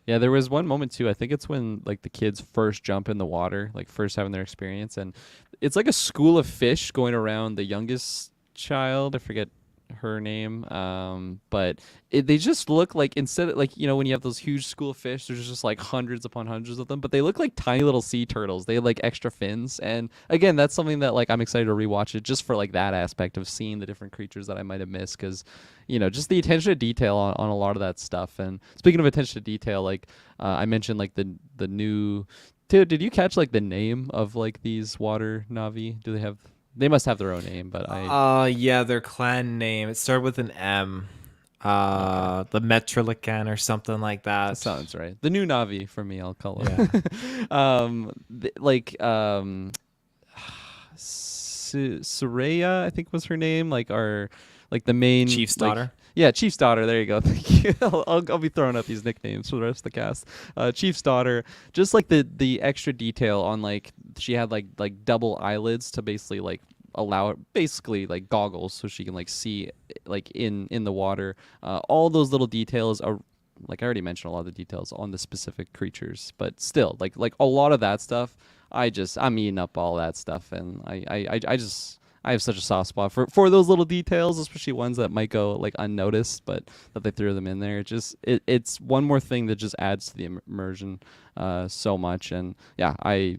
Yeah, there was one moment too. I think it's when like the kids first jump in the water, like first having their experience, and it's like a school of fish going around the youngest child. I forget her name, but they just look like, instead of like, you know, when you have those huge school of fish, there's just like hundreds upon hundreds of them, but they look like tiny little sea turtles. They have like extra fins, and again, that's something that like I'm excited to rewatch it just for like that aspect of seeing the different creatures that I might have missed, because you know, just the attention to detail on a lot of that stuff. And speaking of attention to detail, like I mentioned like the new did you catch like the name of like these water Navi? They must have their own name, but Yeah, their clan name. It started with an M. The Metrolican or something like that. sounds right. The new Navi for me, I'll call it. Soraya, I think was her name. Like the main Chief's like, daughter. Yeah, Chief's daughter. There you go. Thank you. I'll be throwing out these nicknames for the rest of the cast. Chief's daughter. Just like the extra detail on like she had like double eyelids to basically like allow it, basically like goggles, so she can like see like in the water. All those little details are, like I already mentioned, a lot of the details on the specific creatures, but still like a lot of that stuff. I'm eating up all that stuff, and I have such a soft spot for those little details, especially ones that might go like unnoticed, but that they threw them in there. It's one more thing that just adds to the immersion so much. And yeah, I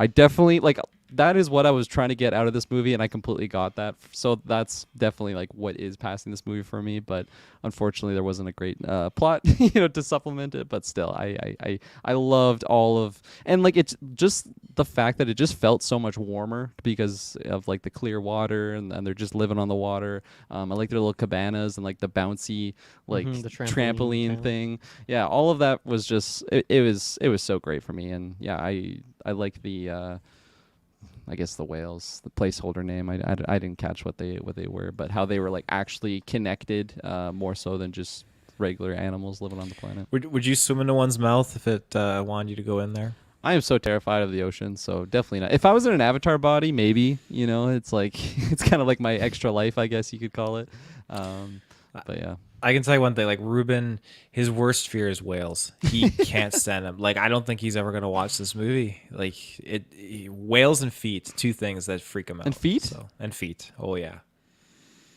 definitely like, that is what I was trying to get out of this movie, and I completely got that. So that's definitely like what is passing this movie for me. But unfortunately, there wasn't a great plot, you know, to supplement it. But still, I loved all of, and like it's just the fact that it just felt so much warmer because of like the clear water, and they're just living on the water. I like their little cabanas and like the bouncy like The trampoline trampoline. thing. Yeah, all of that was just it was so great for me. And yeah, I like the. I guess the whales, the placeholder name. I didn't catch what they were, but how they were like actually connected more so than just regular animals living on the planet. Would you swim into one's mouth if it wanted you to go in there? I am so terrified of the ocean, so definitely not. If I was in an avatar body, maybe, you know, it's like it's kind of like my extra life, I guess you could call it. But yeah. I can tell you one thing, like Ruben, his worst fear is whales. He can't stand them. Like I don't think he's ever gonna watch this movie. Like whales and feet, two things that freak him out. And feet? And feet. Oh yeah.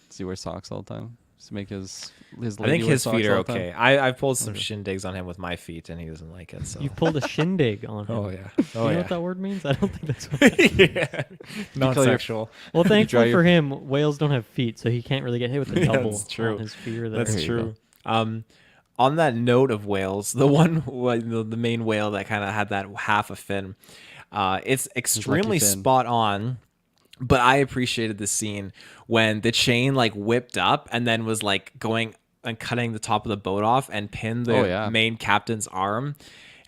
Does he wear socks all the time? Just to make his I lady think wear his socks feet are all the time? okay. I've pulled some shindigs on him with my feet, and he doesn't like it. So. You pulled a shindig on him. Oh yeah. You Oh know yeah. what that word means? I don't think that's what that Yeah. Non-sexual. Well, dry thankfully your- for him, whales don't have feet, so he can't really get hit with the Yeah, double that's true. on his fear there. That's There you true. On that note of whales, the one the main whale that kind of had that half a fin, it's extremely fin. spot on. But I appreciated the scene when the chain like whipped up and then was like going and cutting the top of the boat off and pinned the Oh, yeah. main captain's arm.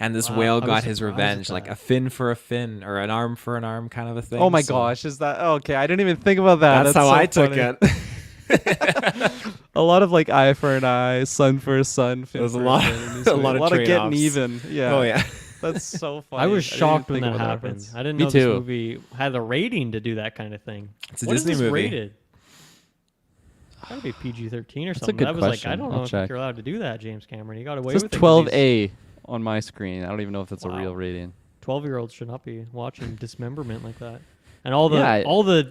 And this Wow, whale I was got his surprised revenge, at like that. a fin for a fin or an arm for an arm kind of a thing. Oh my So gosh, is that okay? I didn't even think about that. That's how so I took funny. it. A lot of like eye for an eye, sun for a sun. Fin There's a for lot- fin in this a movie. lot of getting trade-offs. even. Yeah. Oh yeah. That's so funny. I was didn't even shocked when think that about happened. reference. I didn't Me know too. this movie had a rating to do that kind of thing. It's a What is Disney this movie. rated? Gotta be PG-13 or That's a something. good I was question. like, I don't I'll know if check. you're allowed to do that, James Cameron. You got away It says with it. 'cause these 12A on my screen. I don't even know if that's a Wow. real rating. 12-year-olds should not be watching dismemberment like that. And all the Yeah.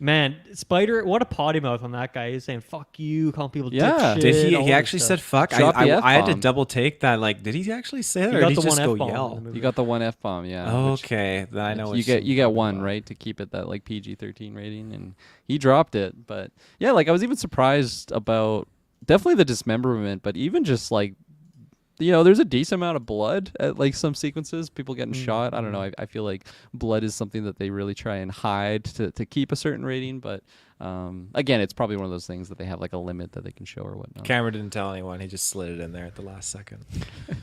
man, Spider, what a potty mouth on that guy. He's saying "fuck you," calling people Yeah. dipshit. Did he? all He this actually stuff. said "fuck." Drop the I had to F-bomb. double take that. Like, did he actually say that, He or got did he the just one go F-bomb in yell? the movie. You got the one F bomb, yeah. which- Okay, then I know. you which get scene you you're get talking one about. right to keep it that like PG-13 rating, and he dropped it. But yeah, like I was even surprised about definitely the dismemberment, but even just like there's a decent amount of blood at like some sequences, people getting shot. I don't know. I feel like blood is something that they really try and hide to keep a certain rating, but again, it's probably one of those things that they have like a limit that they can show or whatnot. Cameron didn't tell anyone. He just slid it in there at the last second.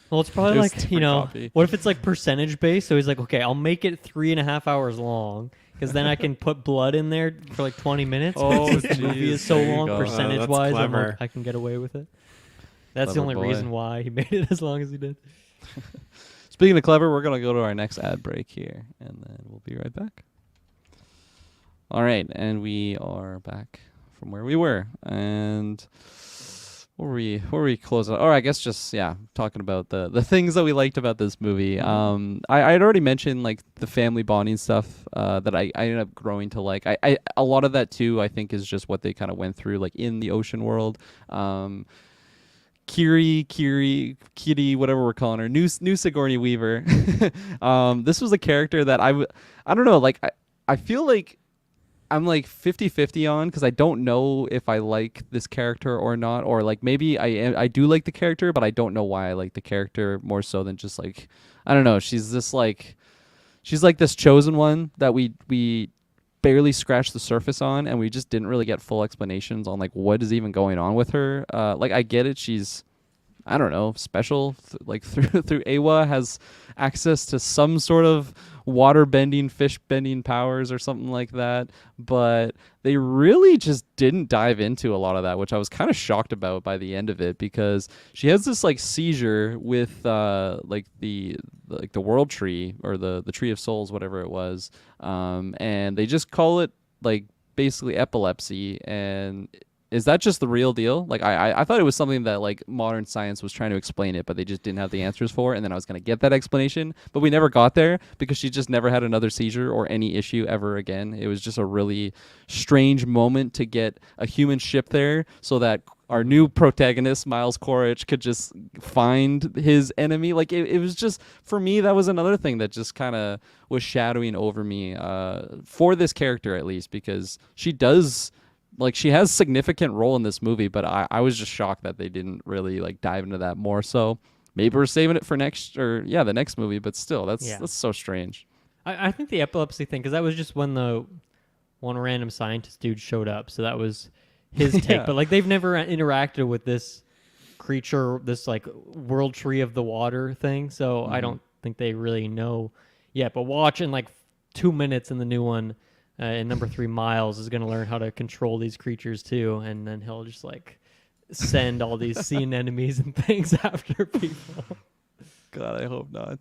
Well, it's probably It was like, different copy. what if it's like percentage based? So he's like, okay, I'll make it 3.5 hours long because then I can put blood in there for like 20 minutes. Oh, Since the movie jeez, is so there you long, go. percentage That's wise, I'm clever. like, I can get away with it. That's the Clever only boy. reason why he made it as long as he did. Speaking of clever, we're going to go to our next ad break here, and then we'll be right back. All right, and we are back from where we were. And where were we closing? Or I guess just, talking about the things that we liked about this movie. I had already mentioned, like, the family bonding stuff that I ended up growing to like. A lot of that, too, I think, is just what they kind of went through, like, in the ocean world. Kitty, whatever we're calling her, new Sigourney Weaver. This was a character that I don't know, like I feel like I'm like 50-50 on, because I don't know if I like this character or not, or like maybe I do like the character, but I don't know why I like the character more so than just like, I don't know, she's like this chosen one that we barely scratched the surface on, and we just didn't really get full explanations on like what is even going on with her. Like I get it, she's, I don't know, special, like through Awa has access to some sort of water bending, fish bending powers or something like that, but they really just didn't dive into a lot of that, which I was kind of shocked about by the end of it, because she has this like seizure with like the world tree, or the tree of souls, whatever it was, and they just call it like basically epilepsy. And is that just the real deal? Like I thought it was something that like modern science was trying to explain it, but they just didn't have the answers for it. And then I was going to get that explanation, but we never got there, because she just never had another seizure or any issue ever again. It was just a really strange moment to get a human ship there so that our new protagonist, Miles Quaritch, could just find his enemy. Like it was just, for me, that was another thing that just kind of was shadowing over me for this character, at least, because she does, like, she has significant role in this movie, but I was just shocked that they didn't really like dive into that more. So maybe we're saving it for the next movie, but still, that's so strange. I think the epilepsy thing, because that was just when the one random scientist dude showed up, so that was his take. Yeah. But like they've never interacted with this creature, this like world tree of the water thing, so I don't think they really know yet. But watch in like 2 minutes in the new one, in number 3, Miles is going to learn how to control these creatures too, and then he'll just like send all these sea anemones and things after people. God, I hope not.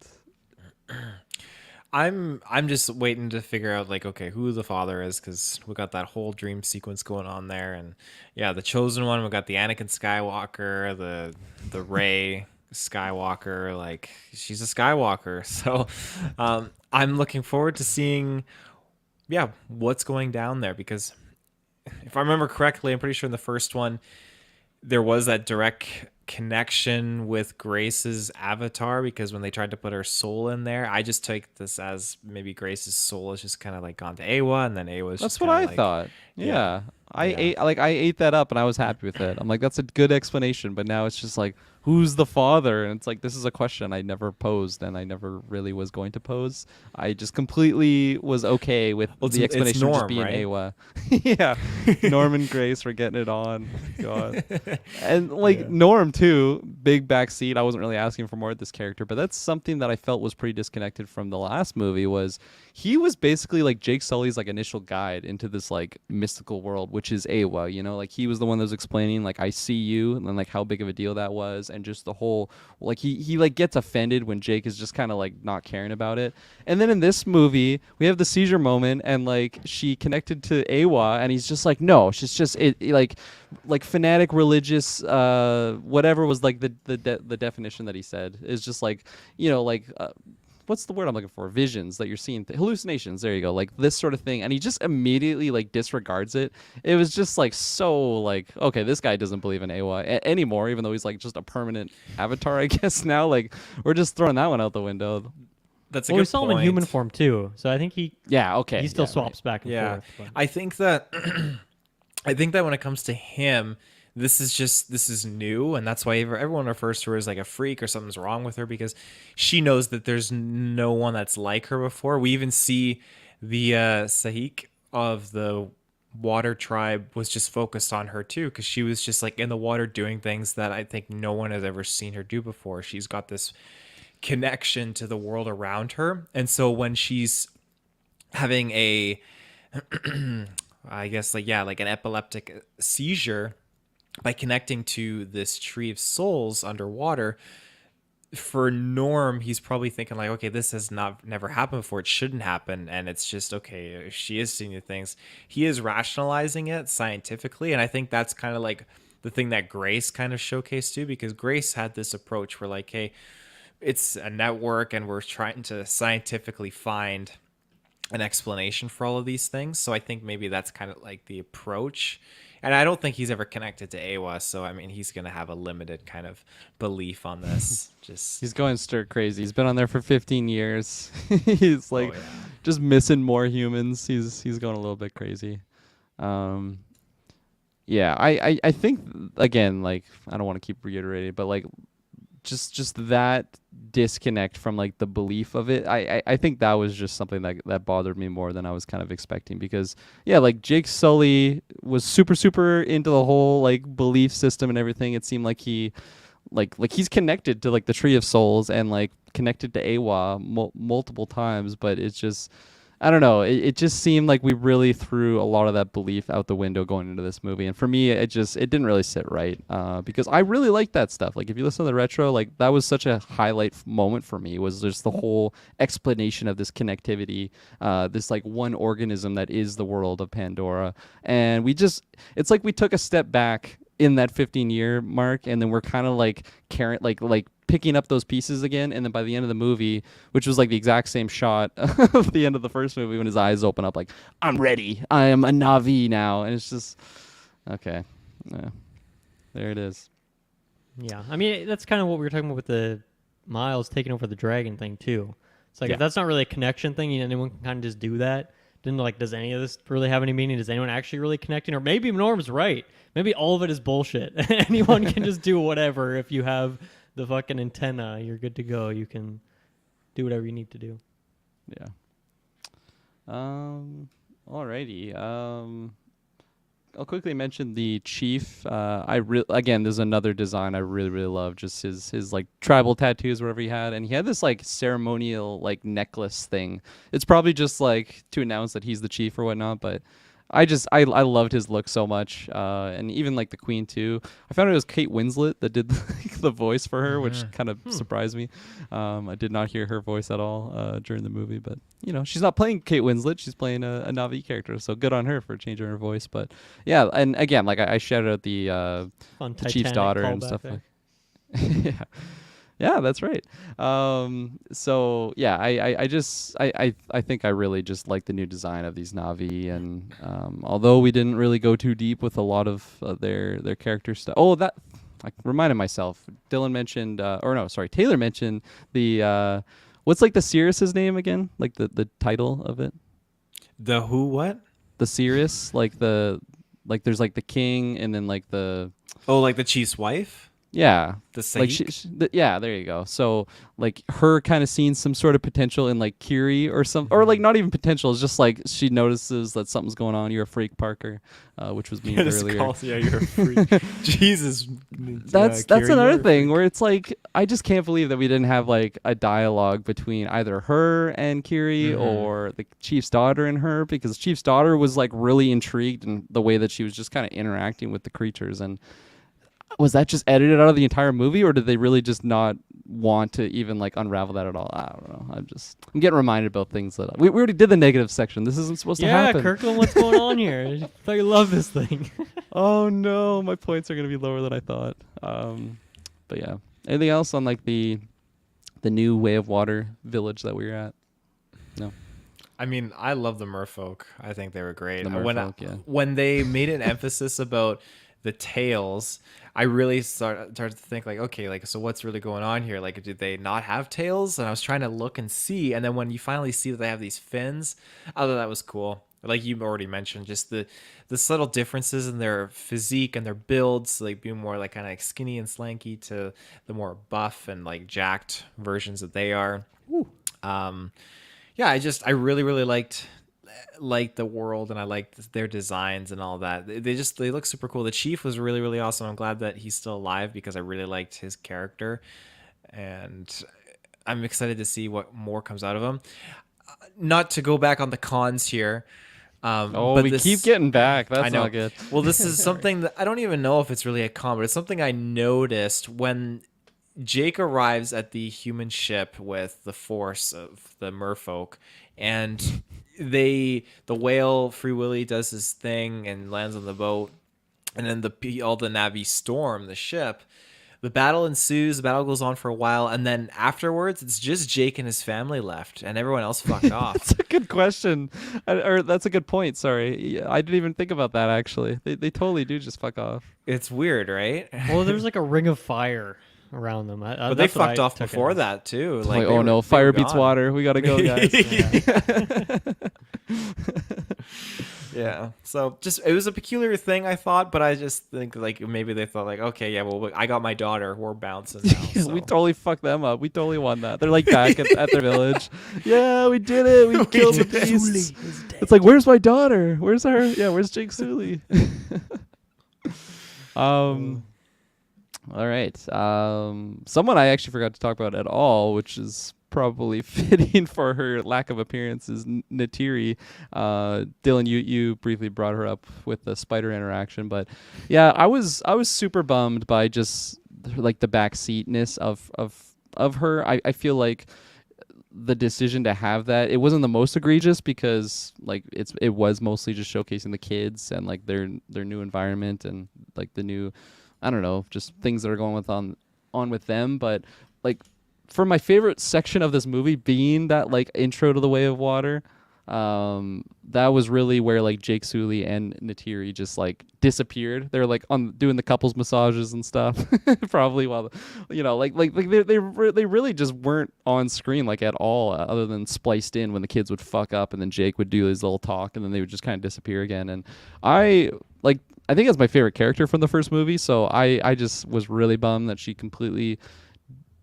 I'm just waiting to figure out, like, okay, who the father is, because we got that whole dream sequence going on there, and the chosen one. We got the Anakin Skywalker, the Rey Skywalker. Like, she's a Skywalker, so I'm looking forward to seeing what's going down there, because if I remember correctly, I'm pretty sure in the first one there was that direct connection with Grace's avatar, because when they tried to put her soul in there, I just take this as maybe Grace's soul has just kind of like gone to Awa, and then Awa's That's just what kinda I like, thought. Yeah. I Yeah. ate that up, and I was happy with it. I'm like, that's a good explanation, but now it's just like, who's the father? And it's like, this is a question I never posed and I never really was going to pose. I just completely was okay with the it's explanation of just Norm, being right? Awa. Yeah. Norm and Grace were getting it on. God. And like Norm too, big backseat. I wasn't really asking for more of this character, but that's something that I felt was pretty disconnected from the last movie. Was he was basically like Jake Sully's like initial guide into this like mystical world, which is Awa. You know, like he was the one that was explaining like I see you, and then like how big of a deal that was, and just the whole like he like gets offended when Jake is just kind of like not caring about it. And then in this movie, we have the seizure moment, and like she connected to Awa, and he's just like, no, she's just like fanatic religious whatever was like the definition that he said is just like, you know, like what's the word I'm looking for? Visions that you're seeing, hallucinations. There you go, like this sort of thing. And he just immediately like disregards it. It was just like so like, okay, this guy doesn't believe in Awa anymore, even though he's like just a permanent avatar, I guess. Now like we're just throwing that one out the window. That's a Well, good we saw him point. in human form too, so I think he He still swaps back and Yeah, forth. But. I think that I think that when it comes to him, this is new, and that's why everyone refers to her as like a freak or something's wrong with her, because she knows that there's no one that's like her before. We even see the Sahik of the water tribe was just focused on her too, because she was just like in the water doing things that I think no one has ever seen her do before. She's got this connection to the world around her, and so when she's having a I guess like an epileptic seizure by connecting to this tree of souls underwater, for Norm, he's probably thinking like, okay, this has never happened before, it shouldn't happen, and it's just okay, she is seeing the things. He is rationalizing it scientifically, and I think that's kind of like the thing that Grace kind of showcased too, because Grace had this approach where like, hey, it's a network and we're trying to scientifically find an explanation for all of these things. So I think maybe that's kind of like the approach. And I don't think he's ever connected to Awa, so I mean he's gonna have a limited kind of belief on this. Just He's going stir crazy. He's been on there for 15 years. He's like just missing more humans. He's going a little bit crazy. Yeah, I think again, like I don't want to keep reiterating, but like just that disconnect from like the belief of it, I think that was just something that bothered me more than I was kind of expecting, because yeah, like Jake Sully was super into the whole like belief system and everything. It seemed like he like he's connected to like the Tree of Souls and like connected to Awa multiple times, but it's just I don't know. It just seemed like we really threw a lot of that belief out the window going into this movie, and for me, it didn't really sit right. Because I really liked that stuff. Like if you listen to the retro, like that was such a highlight moment for me. Was just the whole explanation of this connectivity, this like one organism that is the world of Pandora, and it's like we took a step back in that 15-year mark, and then we're kind of like like picking up those pieces again, and then by the end of the movie, which was like the exact same shot of the end of the first movie when his eyes open up like, I'm ready, I am a Na'vi now, and it's just okay, yeah, there it is. Yeah, I mean that's kind of what we were talking about with the Miles taking over the dragon thing too. It's like if that's not really a connection thing, anyone can kind of just do that. Then like, does any of this really have any meaning? Does anyone actually really connecting? Or maybe Norm's right. Maybe all of it is bullshit. Anyone can just do whatever. If you have the fucking antenna, you're good to go. You can do whatever you need to do. Yeah. Alrighty. I'll quickly mention the chief. Again, there's another design I really love. Just his like tribal tattoos, whatever he had, and he had this like ceremonial like necklace thing. It's probably just like to announce that he's the chief or whatnot, but I loved his look so much, and even like the queen too. I found it was Kate Winslet that did the voice for her, which kind of surprised me. I did not hear her voice at all during the movie, but you know she's not playing Kate Winslet; she's playing a Na'vi character, so good on her for changing her voice. But yeah, and again, like I shouted out the chief's daughter and stuff there. like. Yeah. Yeah, that's right. So yeah, I think I really just like the new design of these Na'vi, and although we didn't really go too deep with a lot of their character stuff. Oh, that I reminded myself. Dylan mentioned, Taylor mentioned the what's like the Sirius's name again? Like the title of it. the who what? The Sirius, like there's like the king, and then like the Oh, like the chief's wife? Yeah. The Like Sahik? yeah, there you go. So like her kind of seeing some sort of potential in like Kiri or some, or like not even potential. It's just like she notices that something's going on. You're a freak, Parker, which was me earlier. Yeah, you're a freak. Jesus. That's Kiri, another you're a thing freak. where it's like I just can't believe that we didn't have like a dialogue between either her and Kiri or the chief's daughter and her, because Chief's daughter was like really intrigued in the way that she was just kind of interacting with the creatures. And was that just edited out of the entire movie, or did they really just not want to even like unravel that at all? I don't know. I'm getting reminded about things that we already did the negative section. This isn't supposed to Yeah, happen. Kirkland, what's going on here? I thought you loved this thing. Oh no, my points are gonna be lower than I thought. But yeah, anything else on like the new Way of Water village that we were at? No, I mean, I love the merfolk. I think they were great. The merfolk, yeah. When they made an emphasis about the tails, I really started to think like, okay, like, so what's really going on here? Like, did they not have tails? And I was trying to look and see, and then when you finally see that they have these fins, I thought that was cool. Like you already mentioned, just the subtle differences in their physique and their builds, like being more like kind of like skinny and slanky to the more buff and like jacked versions that they are. Yeah, I really liked the world, and I liked their designs and all that. They look super cool. The chief was really awesome. I'm glad that he's still alive because I really liked his character, and I'm excited to see what more comes out of him. Not to go back on the cons here. But we keep getting back. That's I know. not good. Well, this is something that I don't even know if it's really a con, but it's something I noticed when Jake arrives at the human ship with the force of the merfolk, and the whale Free Willy does his thing and lands on the boat, and then all the Navi storm the ship. The battle ensues. The battle goes on for a while, and then afterwards, it's just Jake and his family left, and everyone else fucked off. That's a good question, or that's a good point. Sorry, I didn't even think about that. Actually, they totally do just fuck off. It's weird, right? Well, there's like a ring of fire around them. But they fucked off before that too. Like oh no, fire beats water. We gotta go, guys. Yeah. So just it was a peculiar thing, I thought, but I just think like maybe they thought like, okay, yeah, well, I got my daughter. We're bouncing now. So. We totally fucked them up. We totally won that. They're like back at their village. Yeah, we did it. We killed the beast. It's like, where's my daughter? Where's her? Yeah, where's Jake Sully? All right. Someone I actually forgot to talk about at all, which is probably fitting for her lack of appearance, is Natiri. Dylan, you briefly brought her up with the spider interaction, but yeah, I was super bummed by just like the backseatness of her. I feel like the decision to have that, it wasn't the most egregious because like it was mostly just showcasing the kids and like their new environment and like the new, I don't know, just things that are going on with them. But like for my favorite section of this movie being that like intro to the Way of Water, that was really where like Jake Sully and Natiri just like disappeared. They're like on doing the couples massages and stuff, probably while like they really just weren't on screen like at all, other than spliced in when the kids would fuck up and then Jake would do his little talk and then they would just kind of disappear again. And I think that's my favorite character from the first movie, so I just was really bummed that she completely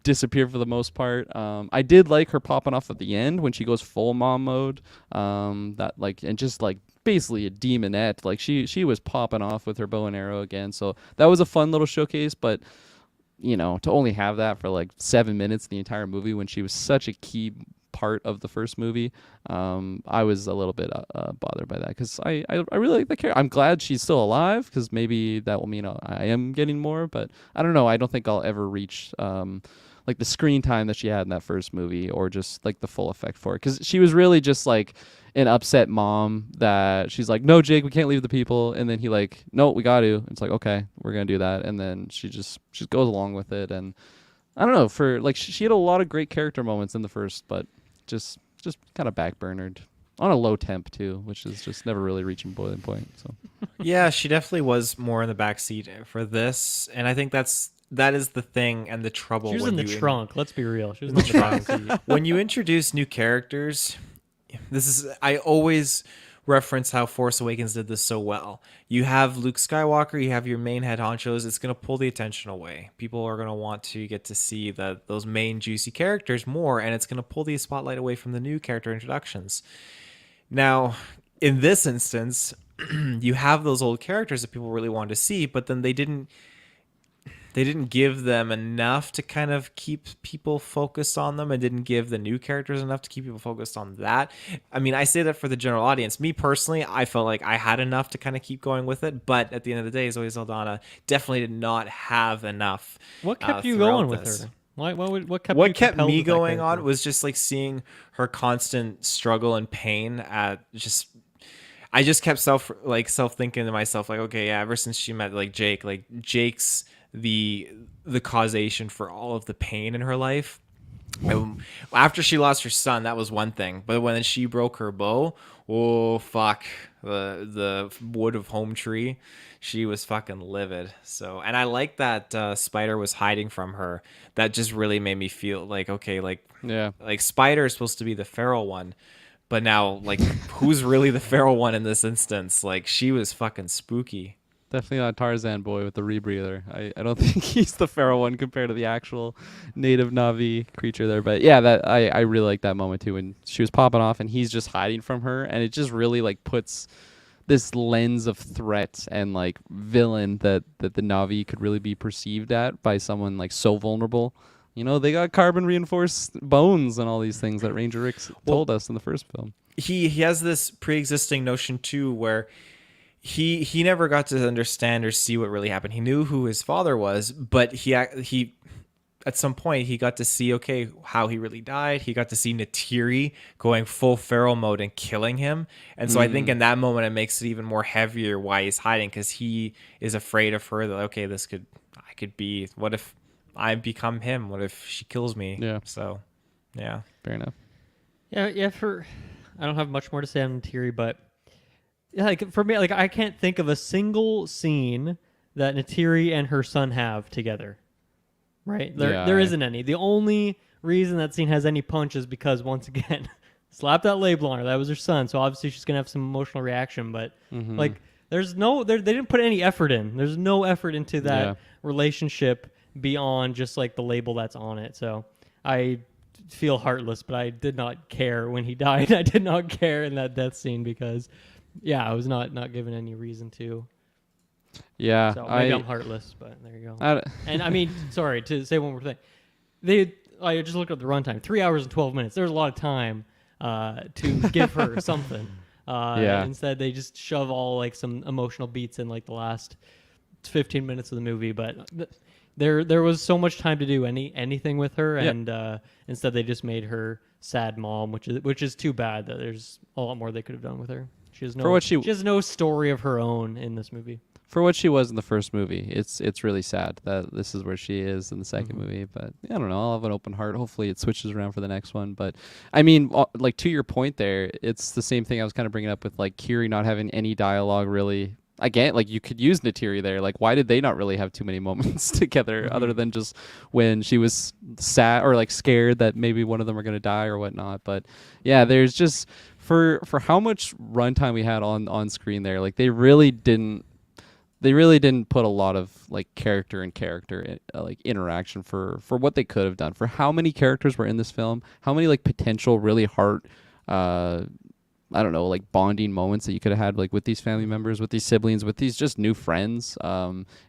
disappeared for the most part. I did like her popping off at the end when she goes full mom mode. That like, and just like basically a demonette. Like she was popping off with her bow and arrow again. So that was a fun little showcase. But to only have that for like 7 minutes the entire movie when she was such a key part of the first movie, I was a little bit bothered by that because I really like the character. I'm glad she's still alive because maybe that will mean I am getting more. But I don't know. I don't think I'll ever reach like the screen time that she had in that first movie, or just like the full effect for it, because she was really just like an upset mom that she's like, no, Jake, we can't leave the people, and then he like, no, we got to. It's like, okay, we're gonna do that, and then she just goes along with it. And I don't know, for like she had a lot of great character moments in the first, but just kind of backburnered on a low temp too, which is just never really reaching boiling point. So yeah, she definitely was more in the backseat for this, and I think that is the thing and the trouble. She was in the trunk. Let's be real. She was in the trunk. When you introduce new characters, I always reference how Force Awakens did this so well. You have Luke Skywalker, you have your main head honchos. It's going to pull the attention away. People are going to want to get to see those main juicy characters more, and it's going to pull the spotlight away from the new character introductions. Now, in this instance, you have those old characters that people really wanted to see, but then they didn't give them enough to kind of keep people focused on them, and didn't give the new characters enough to keep people focused on that. I mean, I say that for the general audience. Me personally, I felt like I had enough to kind of keep going with it, but at the end of the day, Zoe Saldana definitely did not have enough. What kept you going with her? What kept me going on was just like seeing her constant struggle and pain at just. I just kept self thinking to myself, like, okay, yeah, ever since she met like Jake's the causation for all of the pain in her life. After she lost her son, that was one thing, but when she broke her bow, oh fuck, the wood of home tree, she was fucking livid. So, and I like that Spider was hiding from her. That just really made me feel like, okay, like, Yeah. like Spider is supposed to be the feral one, but now, like, who's really the feral one in this instance? Like, she was fucking spooky. Definitely not Tarzan boy with the rebreather. I don't think he's the feral one compared to the actual native Na'vi creature there. But yeah, that I really like that moment too, when she was popping off and he's just hiding from her, and it just really like puts this lens of threat and like villain that the Na'vi could really be perceived at by someone like so vulnerable. You know, they got carbon reinforced bones and all these things that Ranger Rick told us in the first film. He has this pre-existing notion too, where he never got to understand or see what really happened. He knew who his father was, but he at some point he got to see, okay, how he really died. He got to see Neytiri going full feral mode and killing him. And so I think in that moment it makes it even more heavier why he's hiding, because he is afraid of her, that, okay, I could be, what if I become him? What if she kills me? Yeah. So, yeah. Fair enough. Yeah. I don't have much more to say on Neytiri, but yeah, like for me, like I can't think of a single scene that Neytiri and her son have together. Right? There isn't any. The only reason that scene has any punch is because, once again, slap that label on her. That was her son, so obviously she's gonna have some emotional reaction. But like, they didn't put any effort in. There's no effort into that relationship beyond just like the label that's on it. So I feel heartless, but I did not care when he died. I did not care in that death scene because, yeah, I was not given any reason to. Yeah, so maybe I'm heartless, but there you go. And I mean, sorry to say one more thing. I just looked up the runtime, 3 hours and 12 minutes. There's a lot of time to give her something. Instead, they just shove all like some emotional beats in like the last 15 minutes of the movie. But there was so much time to do anything with her, and instead they just made her sad mom, which is too bad. That there's a lot more they could have done with her. She has no story of her own in this movie. For what she was in the first movie, it's really sad that this is where she is in the second movie. But I don't know. I'll have an open heart. Hopefully it switches around for the next one. But I mean, like, to your point there, it's the same thing I was kind of bringing up with like Kiri not having any dialogue really. Again, like, you could use Neytiri there. Like, why did they not really have too many moments together other than just when she was sad or like scared that maybe one of them are going to die or whatnot? But yeah, there's just for how much runtime we had on screen there, like they really didn't put a lot of like character like interaction for what they could have done, for how many characters were in this film, how many like potential really heart I don't know, like bonding moments that you could have had like with these family members, with these siblings, with these just new friends.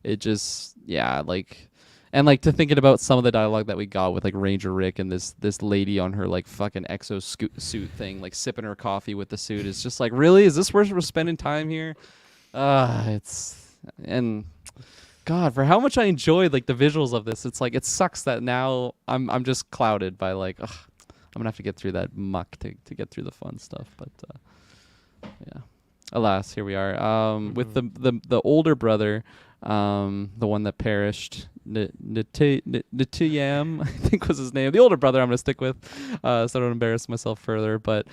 It just, yeah, like, and like to thinking about some of the dialogue that we got with like Ranger Rick and this lady on her like fucking exo suit thing, like sipping her coffee with the suit, is just like, really, is this where we're spending time here? And God, for how much I enjoyed like the visuals of this, it's like it sucks that now I'm just clouded by like, I'm gonna have to get through that muck to get through the fun stuff. But yeah, alas, here we are with the older brother, the one that perished, Nitiyam, I think was his name. The older brother I'm gonna stick with, so I don't embarrass myself further. But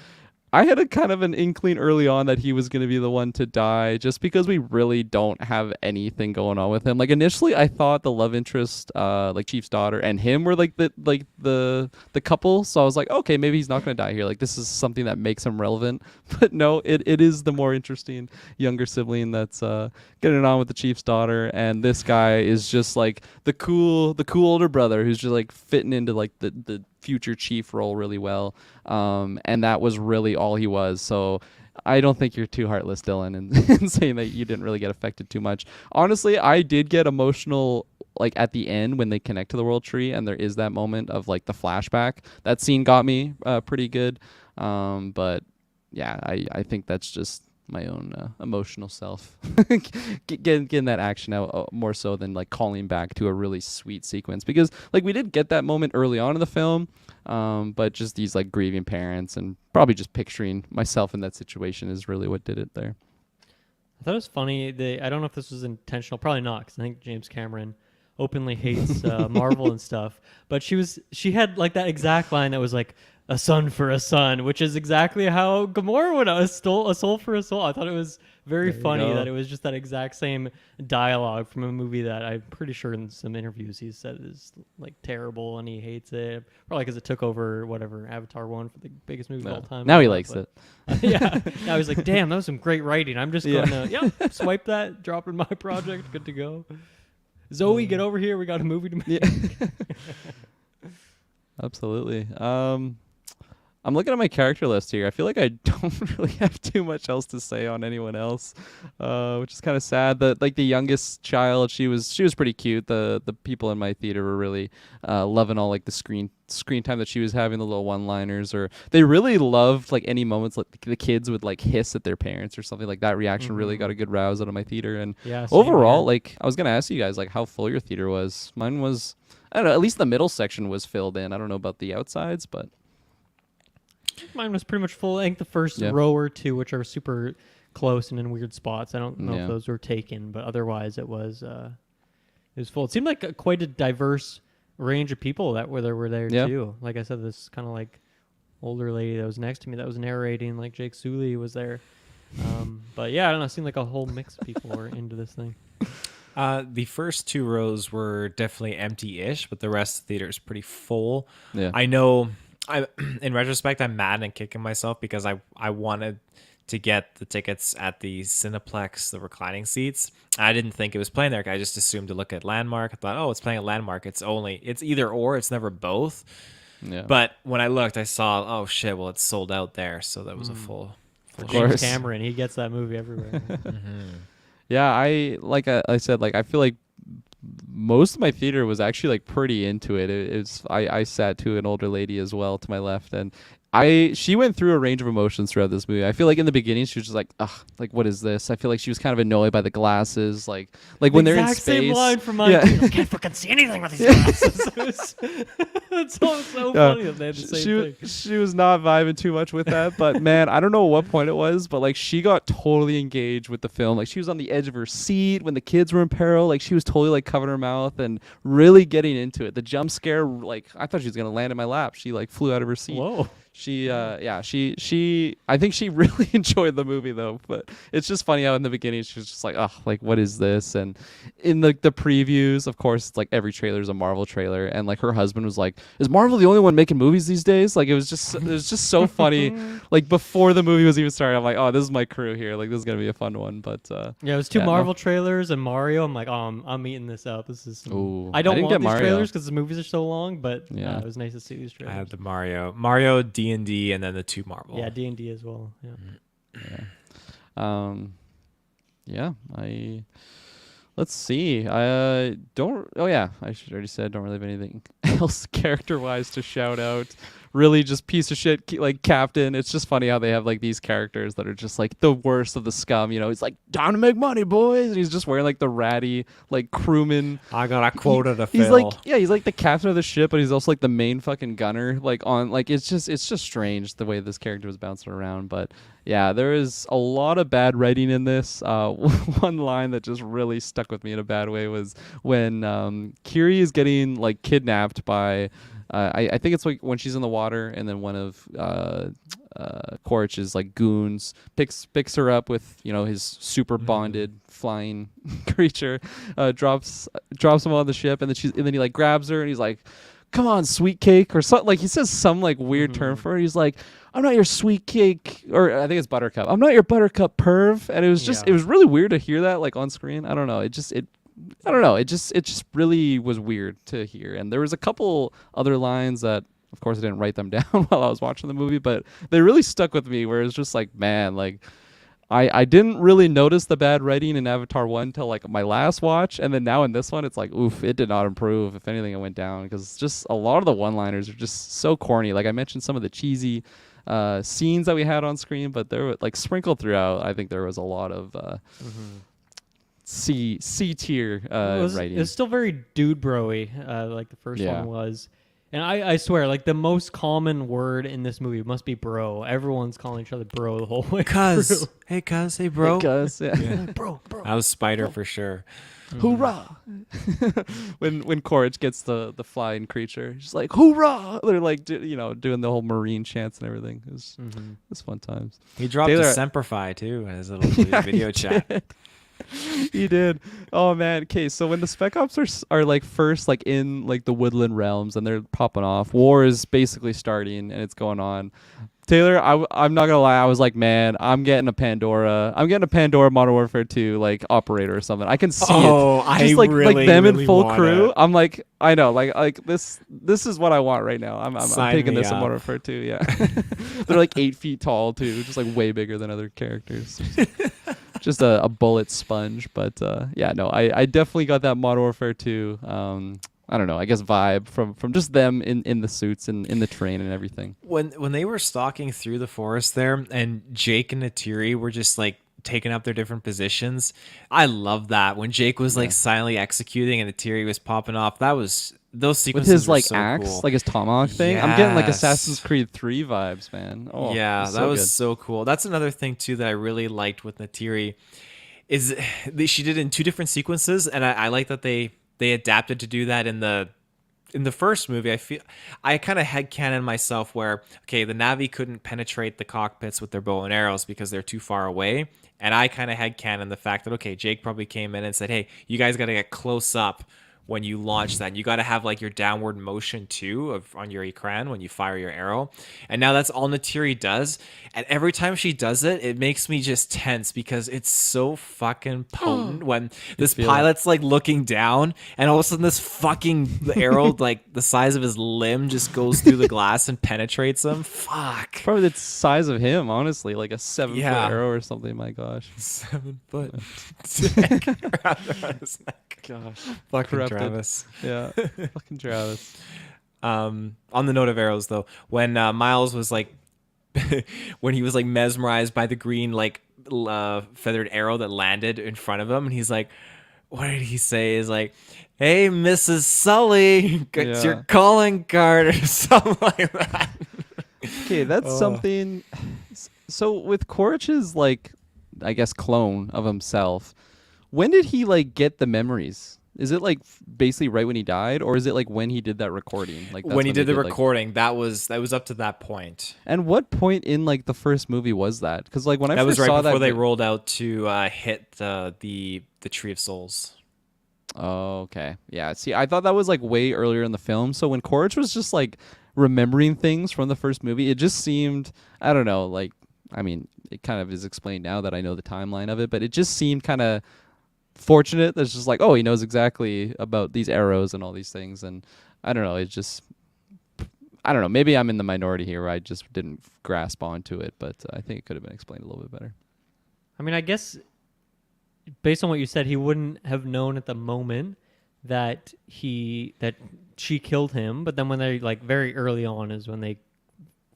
I had a kind of an inkling early on that he was going to be the one to die, just because we really don't have anything going on with him. Like initially, I thought the love interest, like Chief's daughter and him, were like the couple. So I was like, okay, maybe he's not going to die here. Like this is something that makes him relevant. But no, it is the more interesting younger sibling that's getting it on with the Chief's daughter, and this guy is just like the cool older brother who's just like fitting into like the future chief role really well, and that was really all he was. So I don't think you're too heartless, Dylan, in saying that you didn't really get affected too much. Honestly, I did get emotional like at the end when they connect to the world tree and there is that moment of like the flashback. That scene got me pretty good, but yeah, I think that's just my own emotional self getting that action out more so than like calling back to a really sweet sequence, because like we did get that moment early on in the film, but just these like grieving parents and probably just picturing myself in that situation is really what did it there. I thought it was funny. I don't know if this was intentional. Probably not, because I think James Cameron openly hates Marvel and stuff. But she had like that exact line that was like, "A son for a son," which is exactly how Gamora would have stole a soul for a soul. I thought it was very funny that it was just that exact same dialogue from a movie that I'm pretty sure in some interviews he said is like terrible and he hates it. Probably because it took over whatever Avatar won for the biggest movie of all time. Now he likes it. Yeah. Now he's like, damn, that was some great writing. I'm just going to swipe that, drop in my project, good to go. Zoe, get over here. We got a movie to make. Yeah. Absolutely. I'm looking at my character list here. I feel like I don't really have too much else to say on anyone else, which is kind of sad. The youngest child, she was pretty cute. The people in my theater were really loving all like the screen time that she was having, the little one-liners, or they really loved like any moments like the kids would like hiss at their parents or something like that. Reaction really got a good rouse out of my theater. And overall, like I was gonna ask you guys like how full your theater was. Mine was, I don't know, at least the middle section was filled in. I don't know about the outsides, but mine was pretty much full. I think the first row or two, which are super close and in weird spots, I don't know if those were taken, but otherwise it was full. It seemed like quite a diverse range of people that were there too. Like I said, this kind of like older lady that was next to me that was narrating, like Jake Sully was there. But yeah, I don't know. It seemed like a whole mix of people were into this thing. The first two rows were definitely empty-ish, but the rest of the theater is pretty full. Yeah. I know. In retrospect, I'm mad and kicking myself because I wanted to get the tickets at the Cineplex, the reclining seats. I didn't think it was playing there. I just assumed to look at Landmark. I thought, oh, it's playing at Landmark. It's either or. It's never both. Yeah. But when I looked, I saw, oh shit, well, it's sold out there. So that was a full. James Cameron, he gets that movie everywhere. Yeah, I said, like I feel like most of my theater was actually like pretty into it. I sat to an older lady as well to my left, and she went through a range of emotions throughout this movie. I feel like in the beginning she was just like, ugh, like what is this? I feel like she was kind of annoyed by the glasses, like when they're in space. Same line from mine. I can't fucking see anything with these glasses. It's so funny that they had the same thing. She was not vibing too much with that, but man, I don't know what point it was, but like she got totally engaged with the film. Like she was on the edge of her seat when the kids were in peril. Like she was totally like covering her mouth and really getting into it. The jump scare, like I thought she was gonna land in my lap. She like flew out of her seat. Whoa. She I think she really enjoyed the movie though, but it's just funny how in the beginning she was just like, oh, like what is this? And in the previews, of course, it's like every trailer is a Marvel trailer, and like her husband was like, is Marvel the only one making movies these days? Like it was just so funny. Like before the movie was even started, I'm like, oh, this is my crew here. Like this is gonna be a fun one. But yeah, it was two Marvel trailers and Mario. I'm like, oh, I'm eating this up. This is I don't want these trailers because the movies are so long, but it was nice to see these trailers. I had the Mario, D&D, and then the two Marvel. Yeah, D&D as well. Yeah. Let's see. I should already said don't really have anything else character-wise to shout out. Really just piece of shit like Captain. It's just funny how they have like these characters that are just like the worst of the scum, you know. He's like, time to make money, boys. And he's just wearing like the ratty like crewman. I got a quota to fill. He's like, he's like the captain of the ship, but he's also like the main fucking gunner. Like on like it's just strange the way this character was bouncing around. But yeah, there is a lot of bad writing in this. One line that just really stuck with me in a bad way was when Kiri is getting like kidnapped by I think it's like when she's in the water, and then one of Quaritch's like goons, picks her up with his super bonded flying creature, drops him on the ship, and then he like grabs her and he's like, "Come on, sweet cake," or something. Like he says some like weird term for her. He's like, "I'm not your sweet cake," or I think it's buttercup. "I'm not your buttercup perv," and it was really weird to hear that like on screen. I don't know. It just really was weird to hear. And there was a couple other lines that, of course, I didn't write them down while I was watching the movie, but they really stuck with me. Where it's just like, man, like I didn't really notice the bad writing in Avatar 1 till like my last watch, and then now in this one, it's like, oof, it did not improve. If anything, it went down, because just a lot of the one-liners are just so corny. Like I mentioned, some of the cheesy scenes that we had on screen, but there were like sprinkled throughout. I think there was a lot of C tier writing. It was still very dude bro-y, like the first one was. And I swear, like the most common word in this movie must be bro. Everyone's calling each other bro the whole way. Cuz, hey cuz, hey bro. Hey cuz, yeah. bro. I was Spider for sure. Hoorah! when Quaritch gets the flying creature, she's like, "Hoorah!" They're like, doing the whole marine chants and everything. It was fun times. He dropped Taylor, a Semper Fi too in his little video chat. He did. Oh man. Okay, so when the Spec Ops are like first like in like the woodland realms and they're popping off, war is basically starting and it's going on. Taylor, I'm not gonna lie, I was like, man, I'm getting a Pandora Modern Warfare 2 like operator or something. I can see it. Just like them in full crew. I'm like, I know, like this is what I want right now. I'm taking this in Modern Warfare 2. Yeah. They're like 8 feet tall too, just like way bigger than other characters. Just a bullet sponge, but I definitely got that Modern Warfare 2 I don't know, I guess vibe from just them in the suits and in the train and everything. When they were stalking through the forest there and Jake and Natiri were just like taking up their different positions, I love that. When Jake was like silently executing and Natiri was popping off, those sequences with his were like so axe, cool. like his tomahawk thing. I'm getting like Assassin's Creed 3 vibes, man. Oh yeah, that was good. so cool. That's another thing too that I really liked with Natiri is she did it in 2 different sequences, and I like that they adapted to do that in the first movie. I kind of headcanon myself where, okay, the Na'vi couldn't penetrate the cockpits with their bow and arrows because they're too far away. And I kind of headcanon the fact that, okay, Jake probably came in and said, hey, you guys got to get close up when you launch that. You got to have like your downward motion too on your ecran when you fire your arrow. And now that's all Natiri does. And every time she does it, it makes me just tense because it's so fucking potent when this pilot's like looking down and all of a sudden this fucking arrow, like the size of his limb, just goes through the glass and penetrates him. Fuck. Probably the size of him, honestly, like a 7-foot arrow or something. My gosh. 7 foot. Around his neck. Gosh. Fucking Corrupted. Travis. Yeah. Fucking Travis. On the note of arrows though, when Miles was like when he was like mesmerized by the green like feathered arrow that landed in front of him, and he's like, what did he say? Is like, hey Mrs. Sully, get your calling card or something like that. Okay, that's something. So with Quaritch's like, I guess, clone of himself, when did he like get the memories? Is it like basically right when he died, or is it like when he did that recording? Like when he did the recording, that was up to that point. And what point in like the first movie was that? Because like when I that first was right saw before that they rolled out to hit the Tree of Souls. Oh, okay. Yeah. See, I thought that was like way earlier in the film. So when Quaritch was just like remembering things from the first movie, it just seemed, I don't know, like, I mean, it kind of is explained now that I know the timeline of it, but it just seemed kind of fortunate. That's just like, oh, he knows exactly about these arrows and all these things. And I don't know. It just, I don't know. Maybe I'm in the minority here where I just didn't grasp onto it, but I think it could have been explained a little bit better. I mean, I guess based on what you said, he wouldn't have known at the moment that she killed him. But then when they like very early on is when they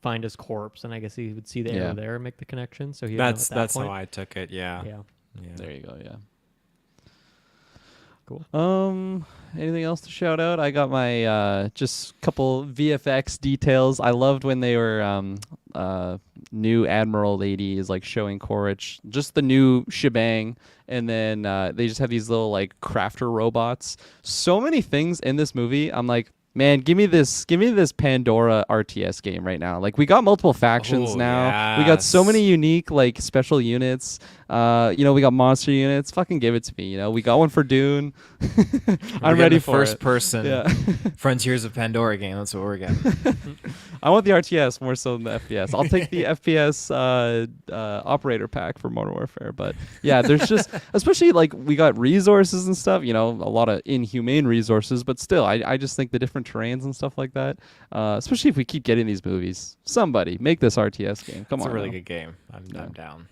find his corpse, and I guess he would see the arrow there and make the connection. So that's point. how I took it. Yeah. There you go. Yeah. Cool. Anything else to shout out? I got my just couple VFX details. I loved when they were new Admiral lady is like showing Quaritch just the new shebang, and then they just have these little like crafter robots. So many things in this movie. I'm like, Man, give me this Pandora RTS game right now. Like we got multiple factions Oh, now. We got so many yes. unique like special units. We got monster units. Fucking give it to me. We got one for Dune. I'm ready the for first it. person Yeah. Frontiers of Pandora game. That's what we're getting. I want the RTS more so than the FPS. I'll take the FPS operator pack for Modern Warfare. But yeah, there's just, especially like we got resources and stuff, a lot of inhumane resources, but still, I just think the different terrains and stuff like that, especially if we keep getting these movies, somebody make this RTS game. Come It's on. a really now. good game. I'm down.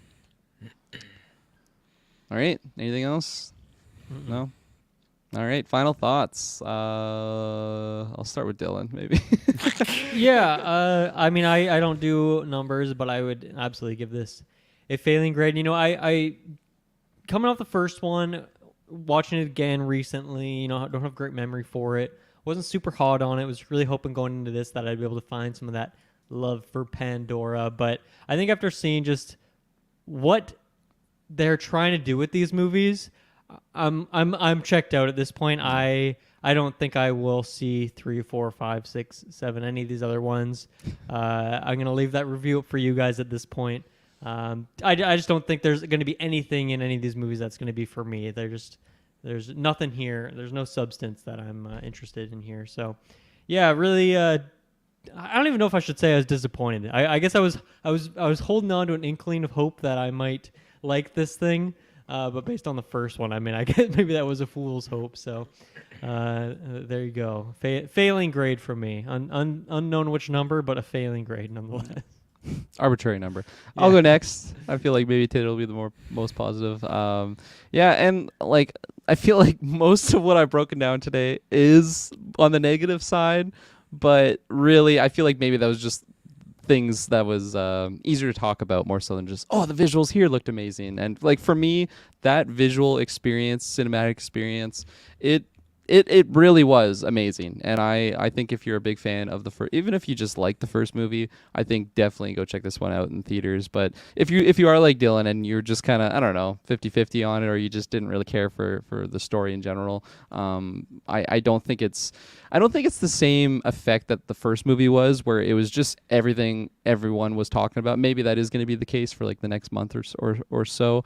All right. Anything else? No? All right. Final thoughts. I'll start with Dylan, maybe. Yeah, I mean, I don't do numbers, but I would absolutely give this a failing grade. I coming off the first one, watching it again recently, I don't have great memory for it. Wasn't super hot on it. Was really hoping going into this that I'd be able to find some of that love for Pandora. But I think after seeing just what they're trying to do with these movies, I'm checked out at this point. I don't think I will see 3, 4, 5, 6, 7, any of these other ones. I'm gonna leave that review up for you guys at this point. I just don't think there's going to be anything in any of these movies that's going to be for me. There's nothing here. There's no substance that I'm interested in here. So, yeah, really, I don't even know if I should say I was disappointed. I guess I was holding on to an inkling of hope that I might like this thing, but based on the first one, I mean, I guess maybe that was a fool's hope. So, there you go. Failing grade for me. Unknown which number, but a failing grade nonetheless. Arbitrary number. I'll go next. I feel like maybe today will be the most positive. And like I feel like most of what I've broken down today is on the negative side, but really I feel like maybe that was just things that was easier to talk about more so than just the visuals here looked amazing. And like for me, that visual experience, cinematic experience, it really was amazing. And I think if you're a big fan of the first, even if you just like the first movie, I think definitely go check this one out in theaters. But if you are like Dylan and you're just kind of, I don't know, 50-50 on it, or you just didn't really care for the story in general, I don't think it's the same effect that the first movie was, where it was just everything everyone was talking about. Maybe that is going to be the case for like the next month or so.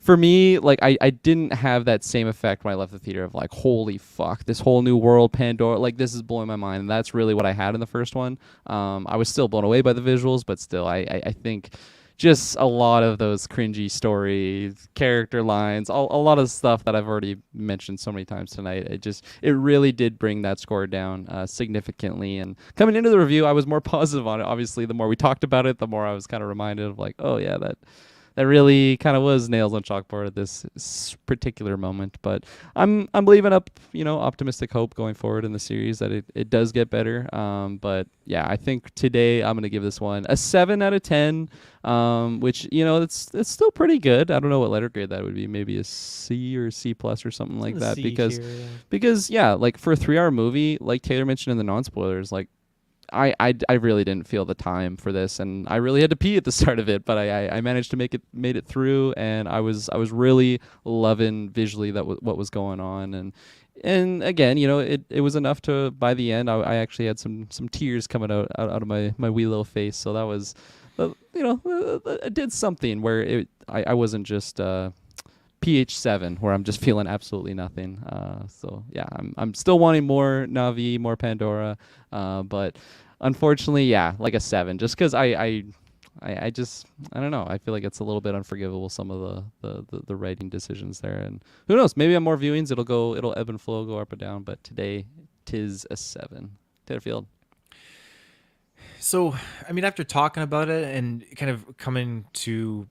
For me, like I didn't have that same effect when I left the theater of like, holy fuck, this whole new world, Pandora, like this is blowing my mind. And that's really what I had in the first one. I was still blown away by the visuals, but still I think just a lot of those cringy stories, character lines, a lot of stuff that I've already mentioned so many times tonight. It really did bring that score down significantly. And coming into the review, I was more positive on it. Obviously, the more we talked about it, the more I was kind of reminded of like, oh yeah, that really kind of was nails on chalkboard at this particular moment. But I'm leaving up, optimistic hope going forward in the series that it does get better. But yeah, I think today I'm going to give this one a 7 out of 10, which, it's still pretty good. I don't know what letter grade that would be. Maybe a C or C plus or something like that. C Because, tier, yeah. because yeah, like for a 3-hour movie, like Taylor mentioned in the non-spoilers, like, I really didn't feel the time for this, and I really had to pee at the start of it, but I managed to made it through, and I was really loving visually what was going on, and again, it was enough to, by the end, I actually had some tears coming out of my wee little face, so that was, it did something where I wasn't just PH7 where I'm just feeling absolutely nothing. So yeah, I'm still wanting more Navi, more Pandora, but unfortunately, yeah, like a 7, just because I don't know. I feel like it's a little bit unforgivable, some of the writing decisions there, and who knows? Maybe on more viewings it'll ebb and flow, go up and down. But today, 'tis a 7. Taylorfield. So, I mean, after talking about it and kind of coming to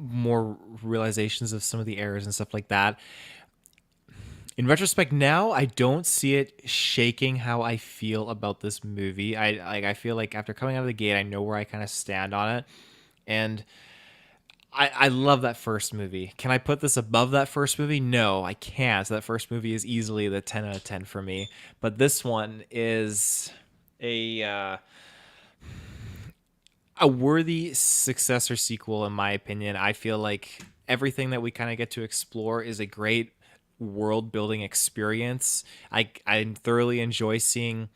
more realizations of some of the errors and stuff like that, in retrospect now, I don't see it shaking how I feel about this movie. I feel like after coming out of the gate, I know where I kind of stand on it, and I love that first movie. Can I put this above that first movie? No, I can't. That first movie is easily the 10 out of 10 for me, but this one is a worthy successor sequel, in my opinion. I feel like everything that we kind of get to explore is a great world building experience. I thoroughly enjoy seeing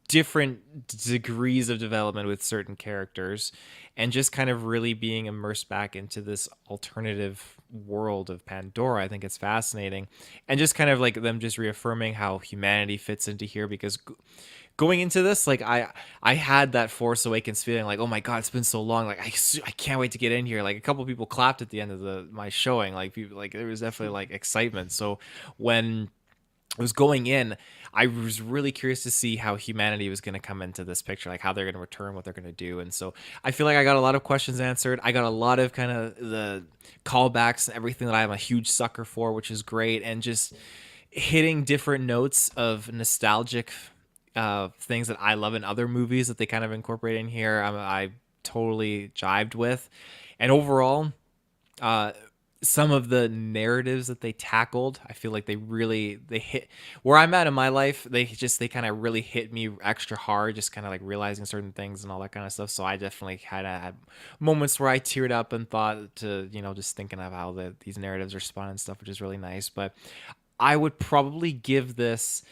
different degrees of development with certain characters, and just kind of really being immersed back into this alternative world of Pandora. I think it's fascinating, and just kind of like them just reaffirming how humanity fits into here, because going into this, like I had that Force Awakens feeling, like, oh my god, it's been so long, like I can't wait to get in here. Like a couple people clapped at the end of my showing, like people, like there was definitely like excitement. So when I was going in, I was really curious to see how humanity was going to come into this picture, like how they're going to return, what they're going to do. And so I feel like I got a lot of questions answered. I got a lot of kind of the callbacks and everything that I'm a huge sucker for, which is great. And just hitting different notes of nostalgic things that I love in other movies that they kind of incorporate in here. I totally jived with. And overall, some of the narratives that they tackled, I feel like they hit where I'm at in my life. They kind of really hit me extra hard, just kind of like realizing certain things and all that kind of stuff. So I definitely had moments where I teared up and thought to, just thinking of how these narratives are spun and stuff, which is really nice. But I would probably give this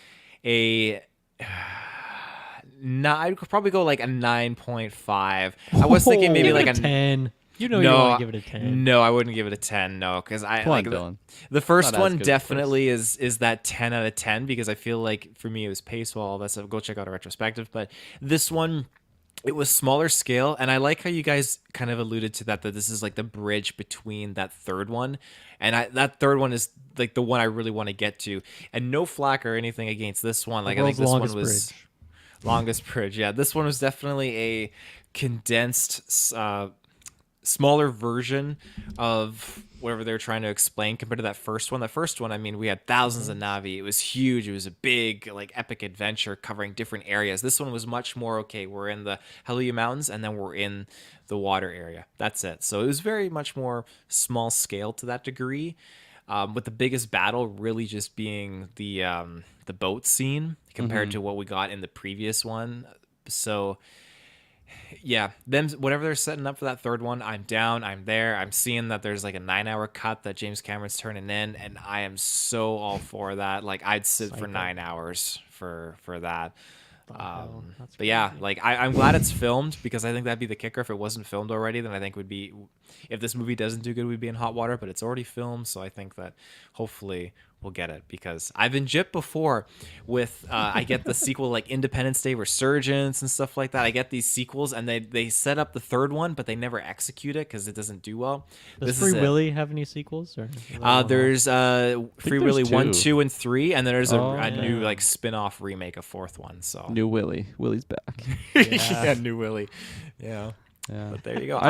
a I'd probably go like a 9.5. I was thinking maybe Give like it a 10. You no, want to give it a 10. No, I wouldn't give it a 10. No, because the first one definitely is that 10 out of 10, because I feel like for me it was paced well. That's go check out a retrospective. But this one, it was smaller scale, and I like how you guys kind of alluded to that this is like the bridge between that third one, and that third one is like the one I really want to get to. And no flack or anything against this one. Like I think this one was longest bridge. Yeah, this one was definitely a condensed, smaller version of whatever they're trying to explain compared to that first one. The first one, I mean, we had thousands of Na'vi. It was huge. It was a big, like, epic adventure covering different areas. This one was much more, okay, we're in the Hallelujah Mountains, and then we're in the water area. That's it. So it was very much more small scale to that degree, with the biggest battle really just being the boat scene compared to what we got in the previous one. So yeah, whatever they're setting up for that third one, I'm down. I'm there. I'm seeing that there's like a 9-hour cut that James Cameron's turning in, and I am so all for that. Like I'd sit for 9 hours for that. But yeah, like I'm glad it's filmed, because I think that'd be the kicker. If it wasn't filmed already, then I think if this movie doesn't do good, we'd be in hot water. But it's already filmed, so I think that hopefully we'll get it, because I've been gypped before with I get the sequel like Independence Day Resurgence and stuff like that. I get these sequels, and they set up the third one, but they never execute it because it doesn't do well. Does Free Willy have any sequels? Or there's Free Willy 1, 2, and 3, and then there's a new like spin-off remake, a fourth one. So New Willy's back. Yeah, New Willy. Yeah. But there you go.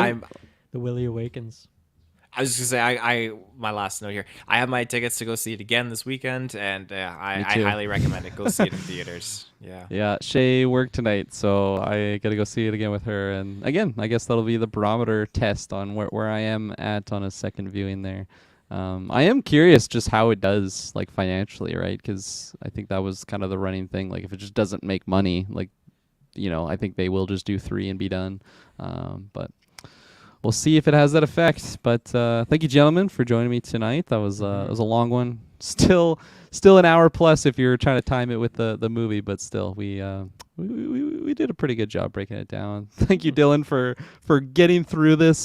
The Willy Awakens. I was just gonna say, my last note here. I have my tickets to go see it again this weekend, and I highly recommend it. Go see it in theaters. Yeah. Yeah. Shay worked tonight, so I gotta go see it again with her. And again, I guess that'll be the barometer test on where I am at on a second viewing there. I am curious just how it does, like, financially, right? Because I think that was kind of the running thing. Like, if it just doesn't make money, like, I think they will just do 3 and be done. But we'll see if it has that effect. But thank you, gentlemen, for joining me tonight. That was it was a long one. Still an hour plus if you're trying to time it with the movie, but still we did a pretty good job breaking it down. Thank you, Dylan, for getting through this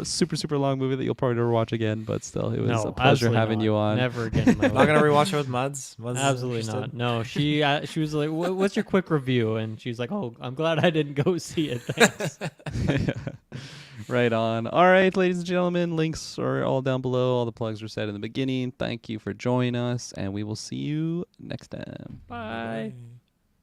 super long movie that you'll probably never watch again. But still, it was a pleasure having you on. Never again. In my life. Not gonna rewatch it with Muds. Absolutely not. No, she was like, "What's your quick review?" And she's like, "Oh, I'm glad I didn't go see it. Thanks." Right on. All right, ladies and gentlemen, links are all down below. All the plugs were said in the beginning. Thank you for joining us, and we will see you next time. Bye. Bye.